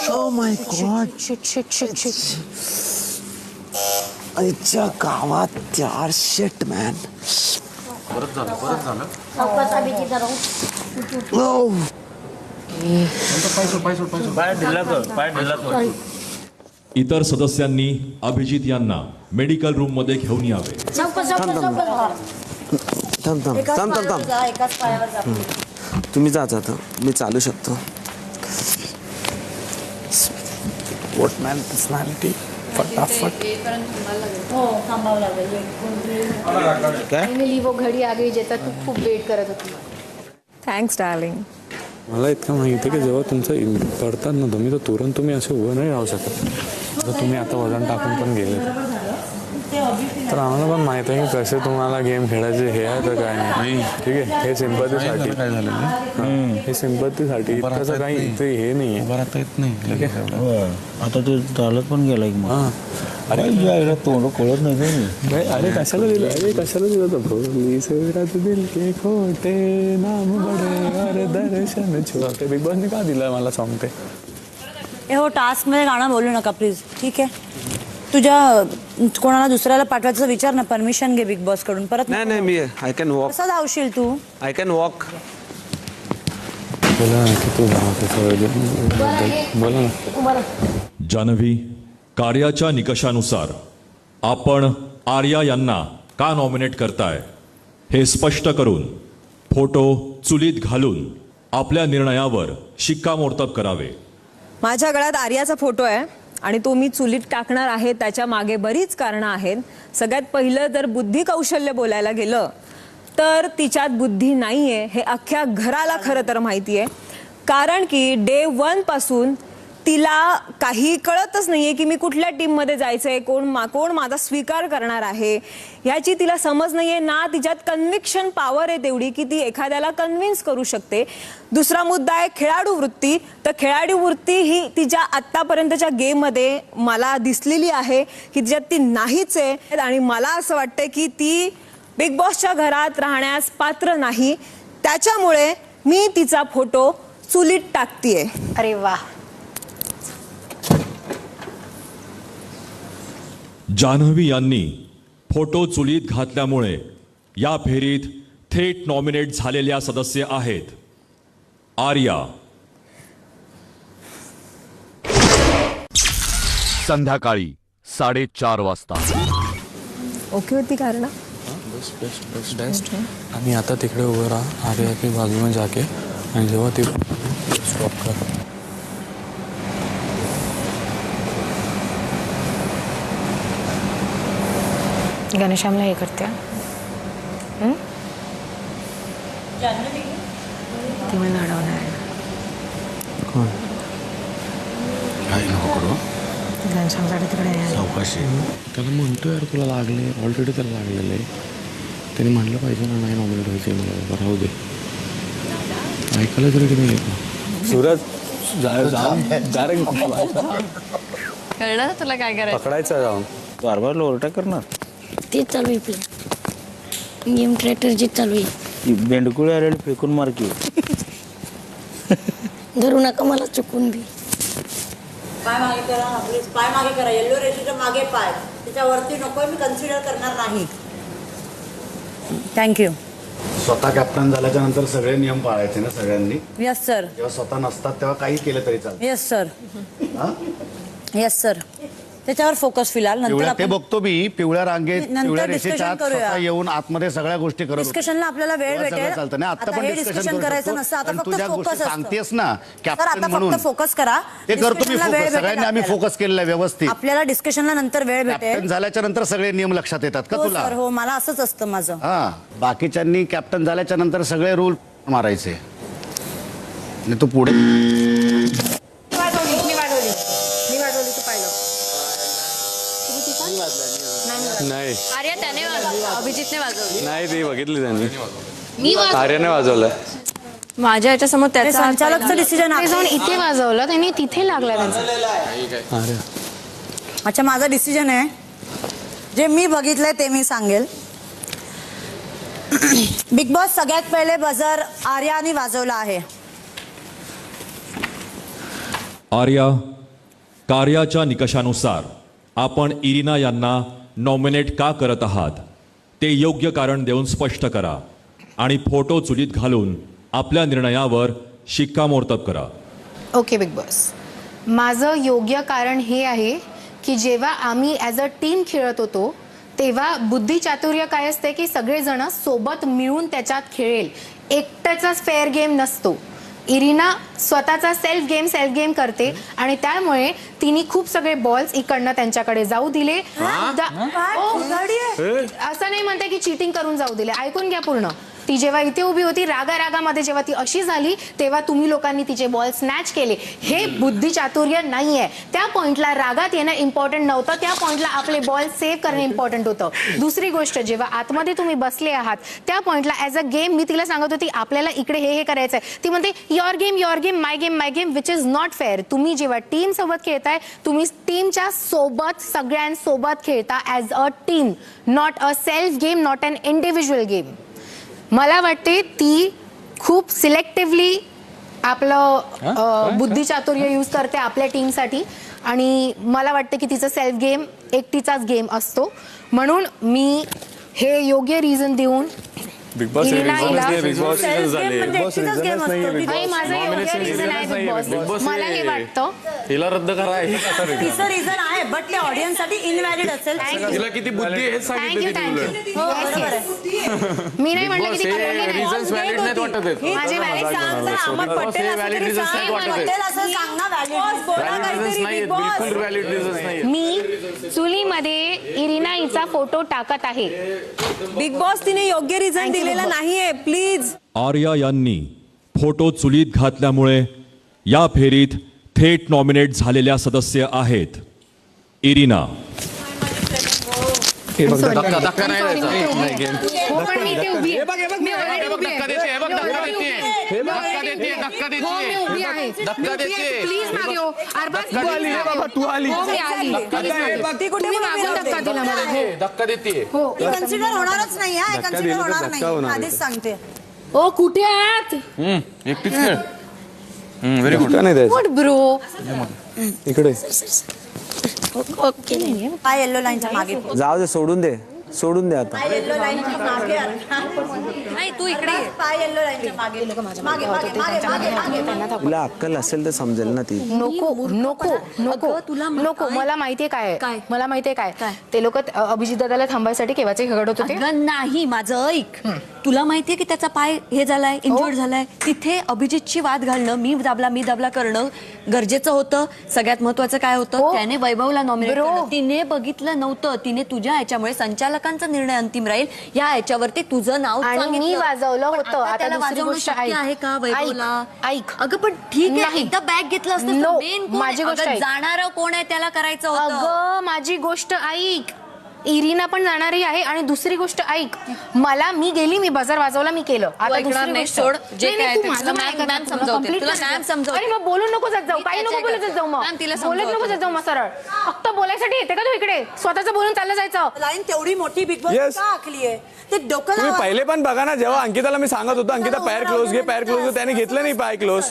Oh my God. आईच्या गावात यार शिट मॅन. परत झालं इतर सदस्यांनी अभिजित यांना मेडिकल रूम मध्ये घेऊन यावे. एकाच पायावर जा. तुम्ही जा मी चालू शकतो. स्पोर्टमॅन पर्सनॅलिटी फटाफट. हो थांबावं लागेल. वो घडी आ गई ज्याचा तू खूप वेट करत होती. Thanks darling. मला इतकं माहिती आहे की जेव्हा तुमचं पडतात ना तुम्ही असे उभं नाही राहू शकत. तर तुम्ही आता वजन टाकून पण गेले तर आम्हाला पण माहित आहे की कसे तुम्हाला गेम खेळायचे हे आहे तर काय नाही. ठीक आहे हे सिंपतीसाठी काय झालं हे सिंपतीसाठी तसं काही ते हे नाही आहे. आता येत नाही आता ते चालत पण गेला की मग. अरे तोंड कळत नाही. अरे कशाला दिलं तर दिल के खोटे नाम बडे अरे दर्शन छोटे. बिग बॉसने का दिलं मला सॉन्ग ते. हो टास्क मध्ये गाणं बोलू नका प्लीज. ठीक आहे तुझ्या कोणाला दुसऱ्याला पाठवायचा विचार ना. परमिशन घे बिग बॉस कडून. परत नाही मी आय कॅन वॉक. कसा धावशील तू. I can walk. बोला ना. जान्हवी कार्याच्या निकषानुसार आपण आर्या यांना का नॉमिनेट करताय हे स्पष्ट करून फोटो चुलीत घालून आपल्या निर्णयावर शिक्कामोर्तब करावे. माझ्या गळ्यात आर्याचा फोटो आहे आणि तो मी चुलीत टाकणार आहे. त्याच्या मागे बरीच कारणं आहेत. सगळ्यात पहिलं जर बुद्धी कौशल्य बोलायला गेलं तर तिच्यात बुद्धी नाहीये हे अख्ख्या घराला खरं तर माहिती आहे. कारण की डे 1 पासून तिला काही कळतच नाहीये की मी कुठल्या टीममध्ये जायचंय, कोण माझा स्वीकार करणार आहे ह्याची तिला समज नाहीये ना. तिच्यात कन्व्हिक्शन पॉवर आहे तेवढी की ती एखाद्याला कन्व्हिन्स करू शकते. दुसरा मुद्दा आहे खेळाडू वृत्ती. तर खेळाडू वृत्ती ही तिच्या आत्तापर्यंतच्या गेममध्ये मला दिसलेली आहे की तिच्यात ती नाहीच आहे. आणि मला असं वाटतं की ती बिग बॉसच्या घरात राहण्यास पात्र नाही. त्याच्यामुळे मी तिचा फोटो चुलीत टाकतीये. अरे वा जान्हवी यांनी फोटो चुलीत घातल्यामुळे या फेरीत थेट नॉमिनेट झालेल्या सदस्य आहेत आर्या, संध्याकाळी 4:30 वाजता. ओके होती कारण बेस्ट बेस्ट बेस्ट बेस्ट. आणि आता तिकडे उभं राहा आर्या की बाजू में जाके आणि जेव्हा ती स्टॉप कर. गणेशामला हे करते ती मला अडवणार आहे. काही नको करू. घनश्यामसाठी तिकडे आहे. सावकाशी. त्याला म्हणतो यार तुला लागले ऑलरेडी त्याला लागलेलं आहे. त्याने म्हणलं पाहिजे ना नाही नॉमिनेट व्हायचं मला राहू दे. ऐकायला तरी की नाही सूरज कळलं तुला काय करायचं. पकडायचं जाऊन बार ओव्हरटेक करणार. तेच चालू आहे प्ले गेम ट्रॅक्टरची चालू आहे. बेंडकुळे आलेले फेकून मार की. धरू नका मला चुकून बी. पाय मागे करा प्लीज, पाय मागे करा. येल्लो रेषेच्या मागे पाय, त्याच्यावरती नको, मी कन्सिडर करणार नाही. थँक्यू. स्वतः कॅप्टन झाल्याच्या नंतर सगळे नियम पाळायचे ना सगळ्यांनी. Yes sir. जेव्हा स्वतः नसतात तेव्हा काही केलं तरी चालतं. Yes sir. हा? Yes sir. त्याच्यावर फोकस फिलहाल नंतर पिवळ्या ते आपण बघतो मी पिवळ्या रांगेत नंतर पिवळ्या discussion रेषेच्या आत करूया. स्वतः येऊन आतमध्ये सगळ्या गोष्टी करत होतो. डिस्कशनला आपल्याला वेळ तेव्हा सगळं भेटेल. चालतं नाही. आता आता पण हे डिस्कशन डिस्कशन करू करायचं शकतो. नसतं. आता आणि फक्त तू ज्या फोकस गोष्टी असतं. सांगतेस ना सर कॅप्टन आता म्हणून फक्त फोकस करा. ते करतो मी Discussionला वेळ फोकस. भेटेल सगळ्यांनी आम्ही आपल्याला. फोकस केलेला आहे व्यवस्थित. आपल्याला डिस्कशनला नंतर वेळ भेटेल. कॅप्टन झाल्याच्या नंतर सगळे नियम लक्षात येतात का हो तुला? सर, हो, मला असंच असतं माझं. हा, बाकीच्यांनी कॅप्टन झाल्याच्या नंतर सगळे रूल मारायचे आणि तू पुढे नाही आर्या त्याने अभिजितने वाजवली. नाही ती बघितली त्यांनी. मी आर्याने वाजवलं. माझ्या याच्यासमोर त्याचा संचालकचं डिसिजन ते जाऊन इथे वाजवलं त्यांनी, तिथे लागला त्यांचा. आर्या अच्छा, माझा डिसिजन आहे. जे मी बघितलंय ते मी सांगेल. बिग बॉस सगळ्यात पहिले बजर आर्याने वाजवला आहे. आर्या, कार्याच्या निकषानुसार आपण इरिना यांना नॉमिनेट का करत आहात ते योग्य कारण देऊन स्पष्ट करा आणि फोटो चुलीत घालून आपल्या निर्णयावर शिक्कामोर्तब करा. ओके बिग बॉस, माझं योग्य कारण हे आहे की जेव्हा आम्ही ॲज अ टीम खेळत होतो तेव्हा बुद्धिचातुर्य काय असते की सगळेजण सोबत मिळून त्याच्यात खेळेल. एकट्याचाच फेअर गेम नसतो. इरिना स्वतःचा सेल्फ गेम करते आणि त्यामुळे तिने खूप सगळे बॉल्स इकडनं त्यांच्याकडे जाऊ दिले. असं नाही म्हणते की चिटिंग करून जाऊ दिले. ऐकून घ्या पूर्ण. ती जेव्हा इथे उभी होती रागामध्ये जेव्हा ती अशी झाली तेव्हा तुम्ही लोकांनी तिचे बॉल स्नॅच केले. हे बुद्धिचातुर्य नाहीये. त्या पॉइंटला रागात येणं इम्पॉर्टंट नव्हतं. त्या पॉइंटला आपले बॉल सेव्ह करणं इम्पॉर्टंट होतं. दुसरी गोष्ट, जेव्हा आतमध्ये तुम्ही बसले आहात त्या पॉइंटला ॲज अ गेम मी तिला सांगत होती आपल्याला इकडे हे करायचंय. ती म्हणते your game my game which is not fair. तुम्ही जेव्हा टीम सोबत खेळताय तुम्ही टीमच्या सोबत सगळ्यांसोबत खेळता as a team, not a self game, not an individual game. मला वाटते ती खूप सिलेक्टिव्हली आपलं बुद्धिचातुर्य यूज करते आपल्या टीमसाठी आणि मला वाटतं की तिचं सेल्फ गेम एकटीचाच गेम असतो. म्हणून मी हे योग्य रिझन देऊन बिग बॉस इरिना हिला- बिग बॉस झाले. बिग बॉस रिझनच नाहीये. बिग नाही, माझं योग्य रिझन आहे बिग बॉस. मला हे वाटतं तिला रद्द करा. तिचं रिझन आहे बट ते ऑडियन्स साठी इनव्हॅलिड असेल. तिला किती बुद्धी आहे हेच सांगितलं तिने उलट. हो, बरोबर आहे. मी नाही म्हणलं की ती करोडली नाही. रिझन्स व्हॅलिड नाहीत वाटत आहेत. माझे valid सांग, अहमद पटेल असं तरी सांग. पटेल असं सांग ना, व्हॅलिड रिझन्स नाहीत. बिलकुल व्हॅलिड रिझन्स नाहीत. मी चुलीमध्ये इरिना हिचा फोटो टाकत आहे. बिग बॉस तिने योग्य रिझन दिलेला नाहीये प्लीज. आर्या यांनी फोटो चुलीत घातल्यामुळे या फेरीत थेट नॉमिनेट झालेल्या सदस्य आहेत इरिना, धक्का नाही द्यायचा. हो, पण मी इथे उभी आहे. मी already उभी आहे. हो, मी उभी आहे. Please मागे हो. अरबाज, तू आली रे बाबा, तू आली. हो, मी आली. तुम्ही मागून धक्का दिला मला. हो. धक्का देते. हो. कन्सिडर होणारच नाही. कन्सिडर होणार नाही, आधीच सांगते. ओ, कुठे आहात? एकटीच खेळ. Very good. नाही द्यायचं What bro? इकडे. ओके पाय येल्लो लाईनच्या मागे जाऊ दे, सोडून दे आता. पाय येल्लो लाईनच्या मागे नाही तू इकडे ये. पाय येल्लो लाईनच्या मागे मागे मागे मागे मागे तुला अक्कल असेल तर समजेल ना ती. नको नको नको नको. मला माहितीये काय मला माहितीये काय ते लोक अभिजित दादाला थांबायसाठी केव्हाचे घडत होते. अगं नाही, माझं ऐक. तुला माहितीये की त्याचा पाय हे झालाय, इंजर्ड झालाय. तिथे अभिजितची वाद घालणं, मी दाबला करणं गरजेचं होतं. सगळ्यात महत्वाचं काय होतं, त्याने वैभवला नॉमिनेट केलं. तिने बघितलं नव्हतं. तिने तुझ्या ह्याच्यामुळे संचालकांचा निर्णय अंतिम राहील या ह्याच्यावरती तुझं नाव आणि मी वाजवलं होतं. आता त्याला दुसरी वाजवणं गोष्ट शक्य आहे का वैभवला? ऐक अगं पण ठीक आहे, नाही. एकदा बॅग घेतलं असतं. No, मेन माझी गोष्ट ऐक. जाणारं कोण आहे त्याला करायचं होतं. अगं माझी गोष्ट ऐक. इरिना पण जाणारी आहे. आणि दुसरी गोष्ट ऐक, मी गेली, मी बजार वाजवला, मी केलं. आता ऐकणार दुसरी नाही, गोष्ट सोड. जे नाही, काय तू ते माझं तुला पण मॅम ऐकत नाही. समजावते. complete तुला कर. मॅम समजावते. अरे मग बोलून नको जात जाऊ, काही नको बोलत जाऊ. मॅम, तिला मग बोलत नको समजावते. जात जाऊ. मग सरळ फक्त बोलायसाठी येते का तू इकडे? स्वतःच बोलून चाललं जायचं. लाईन तेवढी मोठी बिग बॉस Yes. का आखली आहे ते डोकं तुम्ही लावा. पहिले पण बघा ना, जेव्हा अंकिताला मी सांगत होतो अंकिता पायर क्लोज घे, पायर क्लोज घे, त्याने घेतलं नाही पाय क्लोज.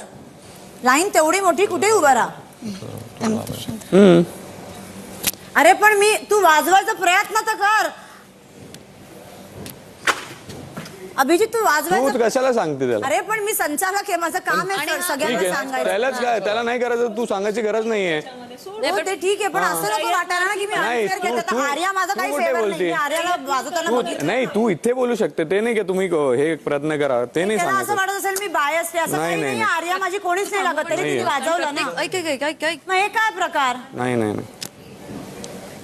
लाईन तेवढी मोठी कुठे उभा राहा. अरे पण तू वाजवायचा प्रयत्न तर कर. अभिजित तू तू वाजवायचा. कशाला सांगते त्याला? अरे पण मी संचालक आहे, माझं काम आहे ठीक सगळ्यांना आहे, सांगायचं. त्यालाच काय, त्याला नाही करायचं, तू सांगायची गरज नाहीये. हो, ते ठीक आहे, पण असं नको वाटायला ना की मी नाही, unfair केलं. तू- आता आर्या माझा तू काही कुठे फेवर नाही. बोलते? मी आर्याला वाजवताना तू बघितलं. नाही, तू इथे बोलू शकते, ते नाही की तुम्ही हे प्रयत्न करा, ते नाही त्याला असं सांगत. वाटत असेल मी बायस आहे, असं नाही, काही नाही, नाही. आर्या माझी कोणीच नाही लागत, तरी नाही. तिने वाजवलं ना. मग हे काय प्रकार? नाही नाही नाही.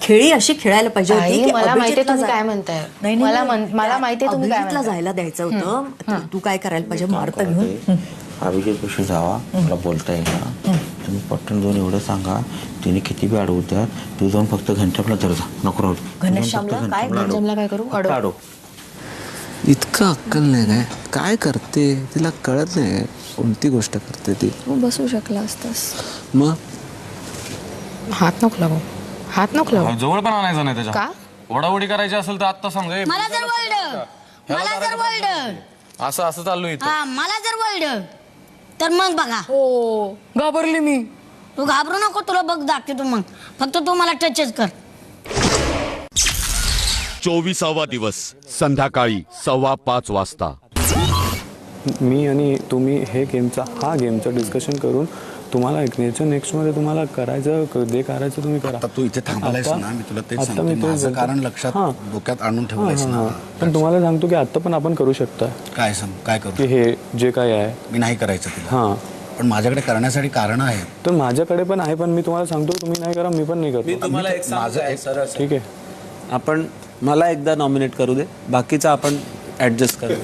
खेळी अशी खेळायला पाहिजे होती आई, की मला माहितीये अभिजितला तुम्ही जा- काय म्हणताय. नाही, मला नाही, म्हण- मला माहितीये तुम्ही काय अभिजितला म्हणताय. जायला द्यायचं होतं. तू काय करायला पाहिजे, मार्क घेऊन अभिजित पेशी जावा, मला बोलता येईल का? तुम्ही पटकन जाऊन एवढं सांगा, तिने किती बी अडवू द्या, तू जाऊन फक्त घनश्यामला धर जा, नको राहू दे. घनश्यामला काय? घनश्यामला काय करू? फक्त अडव. इतकं अक्कल नाही काय करते तिला कळत नाही कोणती गोष्ट करते ती. तू बसू शकला असतास. मग हात नको लागू, हात नको लागू. जवळ पण आणायचं नाही त्याच्या. का? ओढाओढी करायची असेल तर आत्ता सांग. मला जर वर्ल्ड असं असं चालू इथं. हा मला जर वर्ल्ड तर मग बघा. हो, घाबरली मी. तू घाबरू नको, तुला बघ दाखवतो मग. फक्त तू मला टचच कर. 24वा दिवस संध्याकाळी 5:15 वाजता. मी आणि तुम्ही हा गेमचं डिस्कशन करून तुम्हाला याच्या नेक्स्टमध्ये तुम्हाला करायचं जे करायचं तुम्ही करा. आता तू इथे थांबलायस ना, मी तुला तेच आता सांगतो, मी तेच माझं बोलतो. कारण लक्षात हां. डोक्यात आणून ठेवलंयस ना. पण तुम्हाला सांगतो की आता पण आपण करू शकता काय करू की हे जे काय आहे. मी नाही करायचं तिला, हां, पण माझ्याकडे करण्यासाठी कारण आहे. तर माझ्याकडे पण आहे, पण मी तुम्हाला सांगतो तुम्ही नाही करा, मी पण नाही करतो. तुम्हाला एक माझं सरळ ठीक आहे. आपण मला एकदा नॉमिनेट करू दे, बाकीचं आपण ऍडजस्ट करू.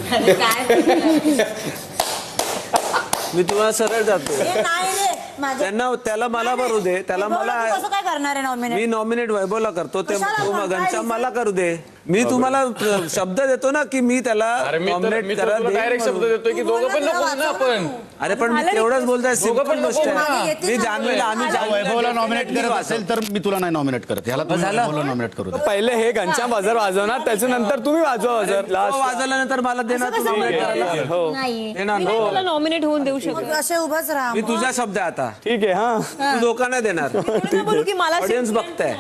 मी तुम्हाला सरळ जातो. हे नाही रे, माझ्या त्याला मला भरू दे, त्याला मला कसं काय करणार आहे नॉमिनेट? मी नॉमिनेट वैभवला करतो, ते कशाला घनश्याम मला करू दे. मी तुम्हाला शब्द देतो ना की मी त्याला नॉमिनेट करा डायरेक्ट शब्द देतोय की दोघं पण नको ना आपण. अरे पण मी तेवढंच बोलताय, सिंपल गोष्ट आहे. येते मी ना. जान्हवीला वैभवला नॉमिनेट करत असेल तर मी तुला नाही नॉमिनेट करत. ह्याला तुम्ही वैभवला नॉमिनेट करू दे. पहिले हे घनश्याम बाजार वाजवणार, त्याच्यानंतर तुम्ही वाजवा बाजार. लास्ट वाजवल्यानंतर मला देणार तू nominate करायला? हो, नाही देणार ना. नॉमिनेट होऊन देऊ शकतो. मग असे उभंच राहा. मी तुझा शब्द आहे आता, ठीक आहे. हा, तू लोकांना देणार. बोलू की मला ऑडियन्स बघताय.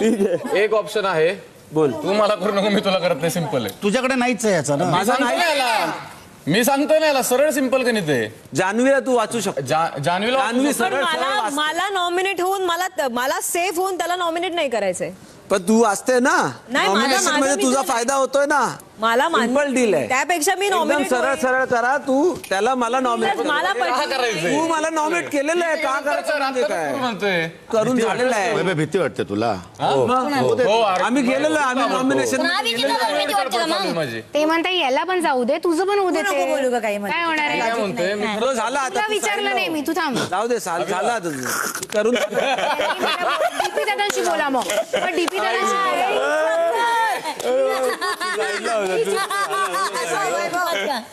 एक ऑप्शन आहे, बोल. तू मला करू नको, मी तुला करत नाही. सिंपल आहे. तुझ्याकडे नाहीच आहे याचा ना. माझा नाही. मी सांगतोय ना याला, सरळ सिंपल गणित आहे. जान्हवीला तू वाचू शकतो. जान्हवीला जान्हवी पण सरळ सरळ वाचते. मला नॉमिनेट होऊन मला सेफ होऊन त्याला नॉमिनेट नाही करायचंय. पण तू वाचते ना, नाही, नॉमिनेशन माझं मध्ये मी तुझा तुला- फायदा होतोय ना. मला सिंपल डील आहे. त्यापेक्षा मी एकदम नॉमिनेट सरळ सरळ करा. तू त्याला मला नॉमिनेट मला तू मला नॉमिनेट केलेलं आहे, का करायचं म्हणजे काय म्हणतोय. करून झालेलं आहे. वैभव, भीती वाटते तुला? आम्ही गेलेलो, आम्ही नॉमिनेशन माझी ते म्हणता याला पण जाऊ दे, तुझं पण होऊ दे. नको बोलू का काही काय होणार आहे? काय म्हणतोय मी झालं आता. तुला तू विचारलं सांगितलं. नाही मी, तू थांब. जाऊ दे, झालं आता तुझं. करून डीपी दादांशी बोला मग. पण डीपी दादांशी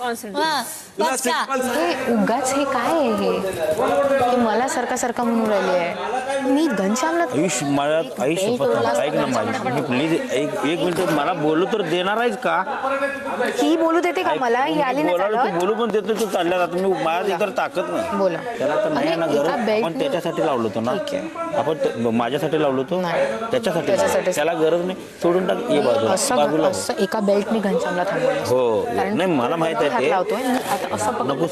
हा, बस का? हे उगाच हे काय आहे हे मला सारखा म्हणून राहिली आहे मी घनश्यामला आयुष मला आई शपथ ऐक ना माझी प्लीज एक मिनिट मला बोलू तर देणार आहेस का ही बोलू देते का मला ही आली नाही बोलायला तू चालत? बोलू पण देतो तू चालल्या जातो मी माझ्या इतर ताकद नाही बोला त्याला तर नाही ना आणि गरज एका belt आपण त्याच्यासाठी लावलो होतो ना आपण माझ्यासाठी लावलो होतो त्याच्यासाठी त्याला गरज नाही सोडून टाक ये बाजूला असं एका बेल्टने घनश्यामला थांबवलं हो कारण नाही मला माहित हात आहे ते लावतोय मी आता असं नको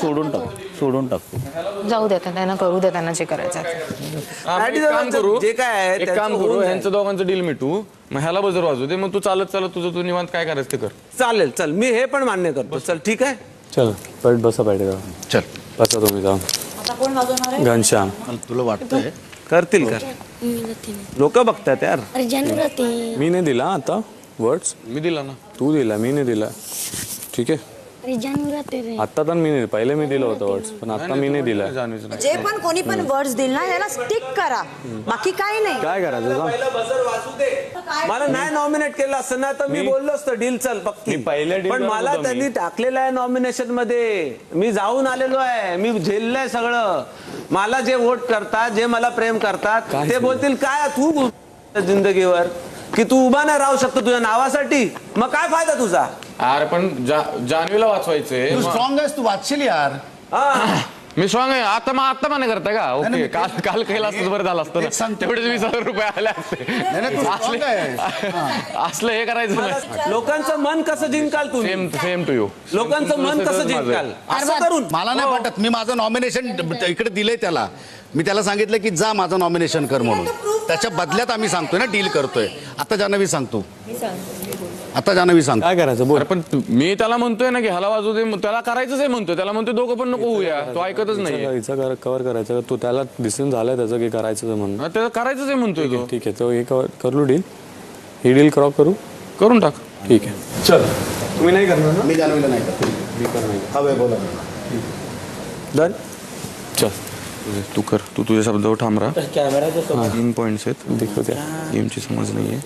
सोडून टाक जाऊ दे आता त्यांना करू दे त्यांना जे करायचं आहे. काम करू जे काय आहे एक त्याचं काम होऊन करू जाईल. ह्यांचं दोघांचं डील मिटू मग ह्याला बजर वाजू दे मग तू चालत तुझं तू निवांत काय करायचं ते कर चालेल चल मी हे पण मान्य करतो चल ठीक आहे चल पट बसा पाहिजे चल बसा तुम्ही जाऊन आता कोण वाजवणार आहे? घनश्याम तुला वाटतंय करतील लोक बघतात यार अरे जानू राहते मी नाही दिला आता वर्ड्स मी दिला ना तू दिला मी नाही दिला ठीक आहे अरे जानू राहते रे आता तर मी नाही पहिले मी दिलं होतं वर्ड्स पण आता मी नाही दिला जे पण कोणी पण वर्ड्स दिल ना त्याला स्टिक करा बाकी काही नाही काय करायचं मला नाही नॉमिनेट केलं असं ना तर मी बोललो असतो डील चल पक्की मी पहिल्या deal पण करत मला होतो मी. त्यांनी टाकलेलं आहे नॉमिनेशन मध्ये मी जाऊन आलेलो आहे मी झेललंय सगळं मला जे वोट करतात जे मला प्रेम करतात ते बोलतील काय तू जिंदगीवर की तू उभा नाही राहू शकतो तुझ्या नावासाठी मग काय फायदा तुझा अरे पण जान्हवीला वाचवायचंय तू स्ट्रॉंग आहेस तू वाचशील यार मी स्ट्रॉंग आहे आता माने करताय का ओके काल केलं असतं बरं झालं असतं तेच ना. सांगतो. तेवढेच 20,000 रुपये आले असते नाही, तू strong आहेस. असलं हे करायचं नाही लोकांचं मन कसं जिंकाल तुम्ही सेम टू यू लोकांचं मन कसं जिंकाल असं करून मला नाही वाटत मी माझं नॉमिनेशन इकडे दिलंय त्याला मी त्याला सांगितलं की जा माझं नॉमिनेशन कर म्हणून त्याच्या बदल्यात आम्ही सांगतोय ना डील करतोय आता जान्हवी सांगतो काय करायचं बोल पण मी त्याला म्हणतोय ना की ह्याला वाजू दे त्याला करायचंच आहे म्हणतोय त्याला म्हणतोय दोघं पण नको होऊया तो ऐकतच नाही कव्हर करायचं तो त्याला डिसिजन झालाय त्याचं की करायचं म्हणून त्याला करायचंच आहे म्हणतोय तो ठीक आहे तो हे करू डील ही डील करून टाक ठीक आहे चल तुम्ही नाही करणार ना मी जान्हवीला नाही करतो मी करणार हवे बोला डन चल तू कर तू तुझ्या शब्दावर ठाम राहा कॅमेराच्या 3 पॉइंट्स आहेत देखो त्या गेमची समज नाहीये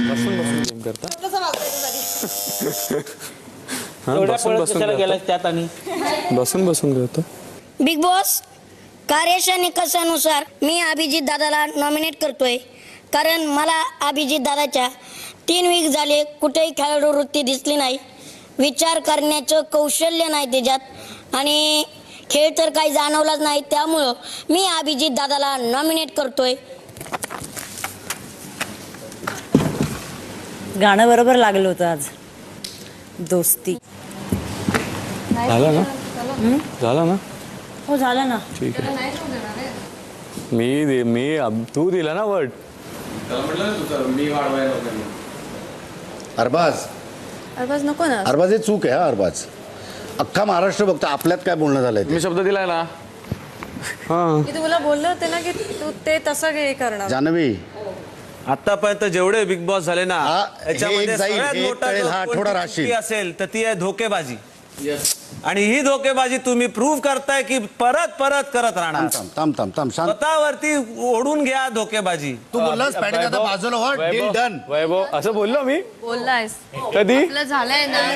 गेम करता त्यात आणि बसून करतो बिग बॉस कार्याच्या निकषानुसार मी अभिजित दादाला नॉमिनेट करतोय कारण मला अभिजित दादाच्या 3 वीक झाले कुठेही खेळाडू वृत्ती दिसली नाही विचार करण्याचं कौशल्य नाही त्याच्यात आणि खेळ तर काही जाणवलाच नाही त्यामुळं मी अभिजित दादाला नॉमिनेट करतोय गाणं बरोबर लागलं होतं आज दोस्ती झाला ना हो झालं ना ठीक आहे तू दिला ना वर्ड अरबाज नको ना अरबाज हे चूक आहे हा अरबाज अख्खा महाराष्ट्र बघतो आपल्यात काय बोलणं झालंय ते. मी शब्द दिलाय ना मी तुला बोलले होते ना की तू ते तसं हे करणार जान्हवी आतापर्यंत जेवढे बिग बॉस झाले ना हे त्याच्यामध्ये एक जाईल, सगळ्यात हे मोठा कळेल, जो हा कोणती आठवडा राहशील. चुकी असेल तर ती आहे धोकेबाजी आणि ही धोकेबाजी तुम्ही प्रूव्ह करताय की परत करत राहणार थांब शांत स्वतःवरती ओढून घ्या धोकेबाजी तू बोललास पॅडे दादा बाजूला हो डील डन वैभव असं बोललो मी बोललायस कधी आपलं झालंय ना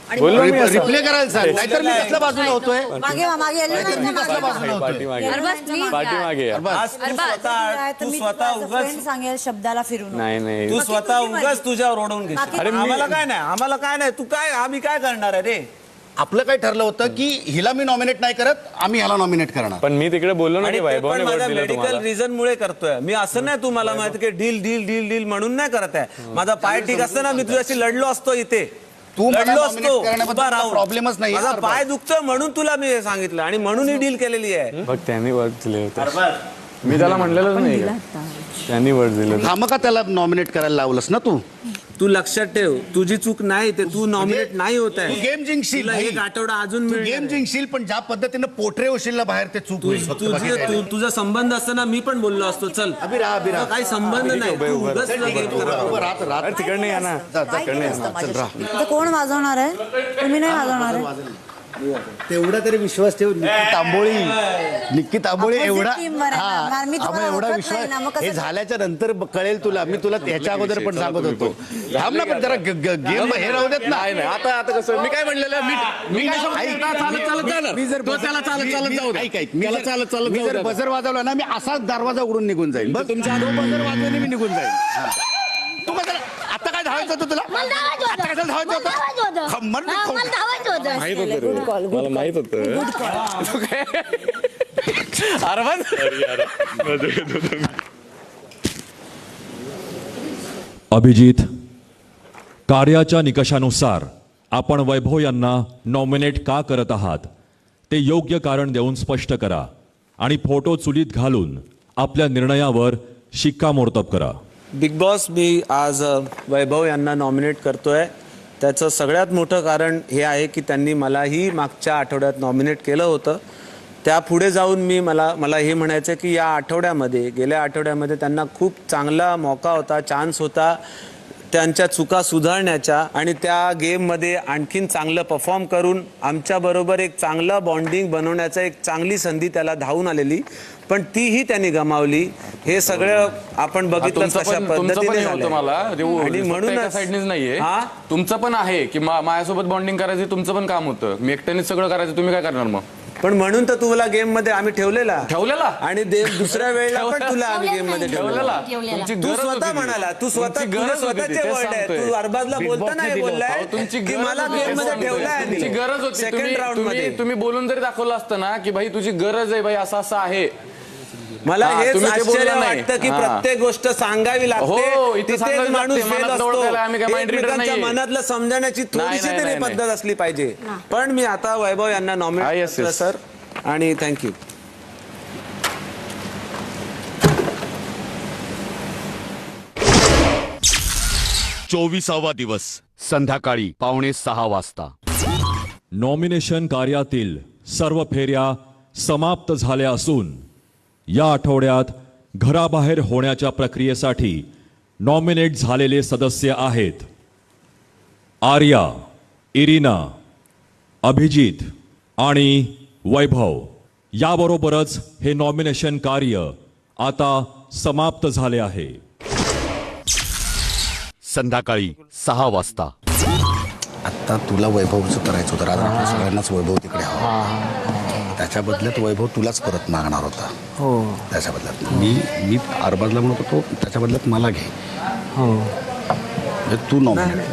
आणि बोललो मी असं रिप्ले करायला सांग नाहीतर मी कसल्या बाजूला होतोय मागे येल्लो नाही कसल्या बाजूला होतोय पाठीमागे अरबाज, please पाठीमागे आज तू स्वतः उगाच फ्रेंड सांगेल शब्दाला फिरून नाही तू स्वतः उगाच तुझ्यावर ओढवून घेशील अरे आम्हाला काय नाही तू काय आम्ही काय करणार आहे रे आपलं काय ठरलं होतं की हिला मी नॉमिनेट नाही करत आम्ही ह्याला नॉमिनेट करणार पण मी तिकडे बोललो ना आणि की ते पण वैभवने माझ्या वर्ड दिला मेडिकल तुम्हाला रिझन मुळे करतोय मी असं नाही तुम्हाला माहिती की डील म्हणून नाही करत आहे माझा पाय ठीक असतं ना मी तुझ्याशी लढलो असतो इथे तू मला लढलो nominate असतो करण्याबद्दल उभा राहून. प्रॉब्लेमच नाही माझा पाय दुखतोय म्हणून तुला मी हे सांगितलं आणि म्हणून ही डील केलेली आहे बघ त्यांनी वर्ड दिले होते मी त्याला म्हणलेलंच नाही का? त्यांनी वर्ड दिले होते. हा मग का त्याला नॉमिनेट करायला लावलंस ना तू लक्षात ठेव तुझी चूक नाही ते तू नॉमिनेट नाही होत तू आहे गेम जिंकशील तुला एक आठवडा अजून तू मिळणार गेम आहे. जिंकशील पण ज्या पद्धतीनं पोटरे होशील ना बाहेर ते चूक होईल फक्त बाकी काही नाही. तुझा संबंध असताना मी पण बोललो असतो चल अभि राहा. काही संबंध नाही तू उगाच तुला game खराब उभं राहत अरे तिकडनं या ना तिकडनं या ना. चल राहा आता कोण वाजवणार आहे तुम्ही नाही वाजवणार आहे तेवढा तरी विश्वास ठेव. निक्की तांबोळी एवढा मी तुम्हाला एवढा ओळखत विश्वास नाही ना, मग कसं हे झाल्याच्या नंतर कळेल तुला. मी तुला ह्याच्या अगोदर पण सांगत होतो. थांब ना पण जरा गेम हे राहू देत ना. नाही आता कसं मी काय म्हणलेलं मी काय सांगतो, मी जर बजर वाजवला ना, मी असाच दरवाजा उघडून निघून जाईल. बस तुमच्या बजर वाजवणे मी निघून जाईल. तू कसं आता काय धावायचं होतं तुला? आता कसं धावायचं होतं? मला माहित होतं. अभिजित, कार्याच्या निकषानुसार आपण वैभव यांना नॉमिनेट का करत आहात ते योग्य कारण देऊन स्पष्ट करा आणि फोटो चुलीत घालून आपल्या निर्णयावर शिक्कामोर्तब करा. बिग बॉस, मी आज वैभव यांना नॉमिनेट करतोय. त्याचं सगळ्यात मोठं कारण हे आहे की त्यांनी मलाही मागच्या आठवड्यात नॉमिनेट केलं होतं. त्या पुढे जाऊन मला हे म्हणायचं की गेल्या आठवड्यामध्ये त्यांना खूप चांगला मौका होता, चान्स होता त्यांच्या चुका सुधारण्याच्या आणि त्या गेममध्ये आणखीन चांगलं परफॉर्म करून आमच्याबरोबर एक चांगलं बॉन्डिंग बनवण्याचा एक चांगली संधी त्याला धावून आलेली, पण तीही त्यांनी गमावली. हे सगळं आपण बघितलं कशा पद्धतीने झालं. आणि म्हणून साईडनेच नाहीये, तुमचं पण आहे की माझ्यासोबत बॉन्डिंग करायचं तुमचं पण काम होतं. मी एकट्यानेच सगळं करायचं, तुम्ही काय करणार मग? पण म्हणून तर तुला गेम मध्ये आम्ही ठेवलेला आणि दुसऱ्या वेळेला पण तुला आम्ही गेम मध्ये ठेवलेला. तू स्वतः म्हणाला, तू स्वतःचे वर्ड आहे. तू अरबाजला बोलता नाही बोललाय की मला गेम मध्ये ठेवलाय. तुमची गरज होती. सेकंड राऊंड मध्ये तुम्ही बोलून जरी दाखवलं असतं ना की भाई तुझी गरज आहे, भाई असं आहे. मला हेच आश्चर्य वाटतं की प्रत्येक गोष्ट सांगावी लागते. तिथेच माणूस फेल असतो. एकमेकांच्या मनातलं समजण्याची थोडीशी तरी पद्धत असली पाहिजे. पण मी आता वैभव यांना नॉमिनेट केलं सर, आणि थँक्यू. चोवीसावा दिवस संध्याकाळी 5:45 वाजता. नॉमिनेशन कार्यातील सर्व फेऱ्या समाप्त झाल्या असून या आठवड्यात घराबाहेर होण्याच्या प्रक्रियेसाठी नॉमिनेट झालेले सदस्य आहेत आर्या, इरिना, अभिजित आणि वैभव. याबरोबरच हे नॉमिनेशन कार्य आता समाप्त झाले आहे. संध्याकाळी 6 वाजता. आता तुला वैभवचं करायचं होतं. आज आपल्या सगळ्यांनाच वैभव तिकडे हवा. त्याच्या बदल्यात वैभव तुलाच परत मागणार होता. हो, त्याच्या बदल्यात मी अरबाजला म्हणत होतो, त्याच्या बदल्यात मला घे. हो, तू नॉमिनेट.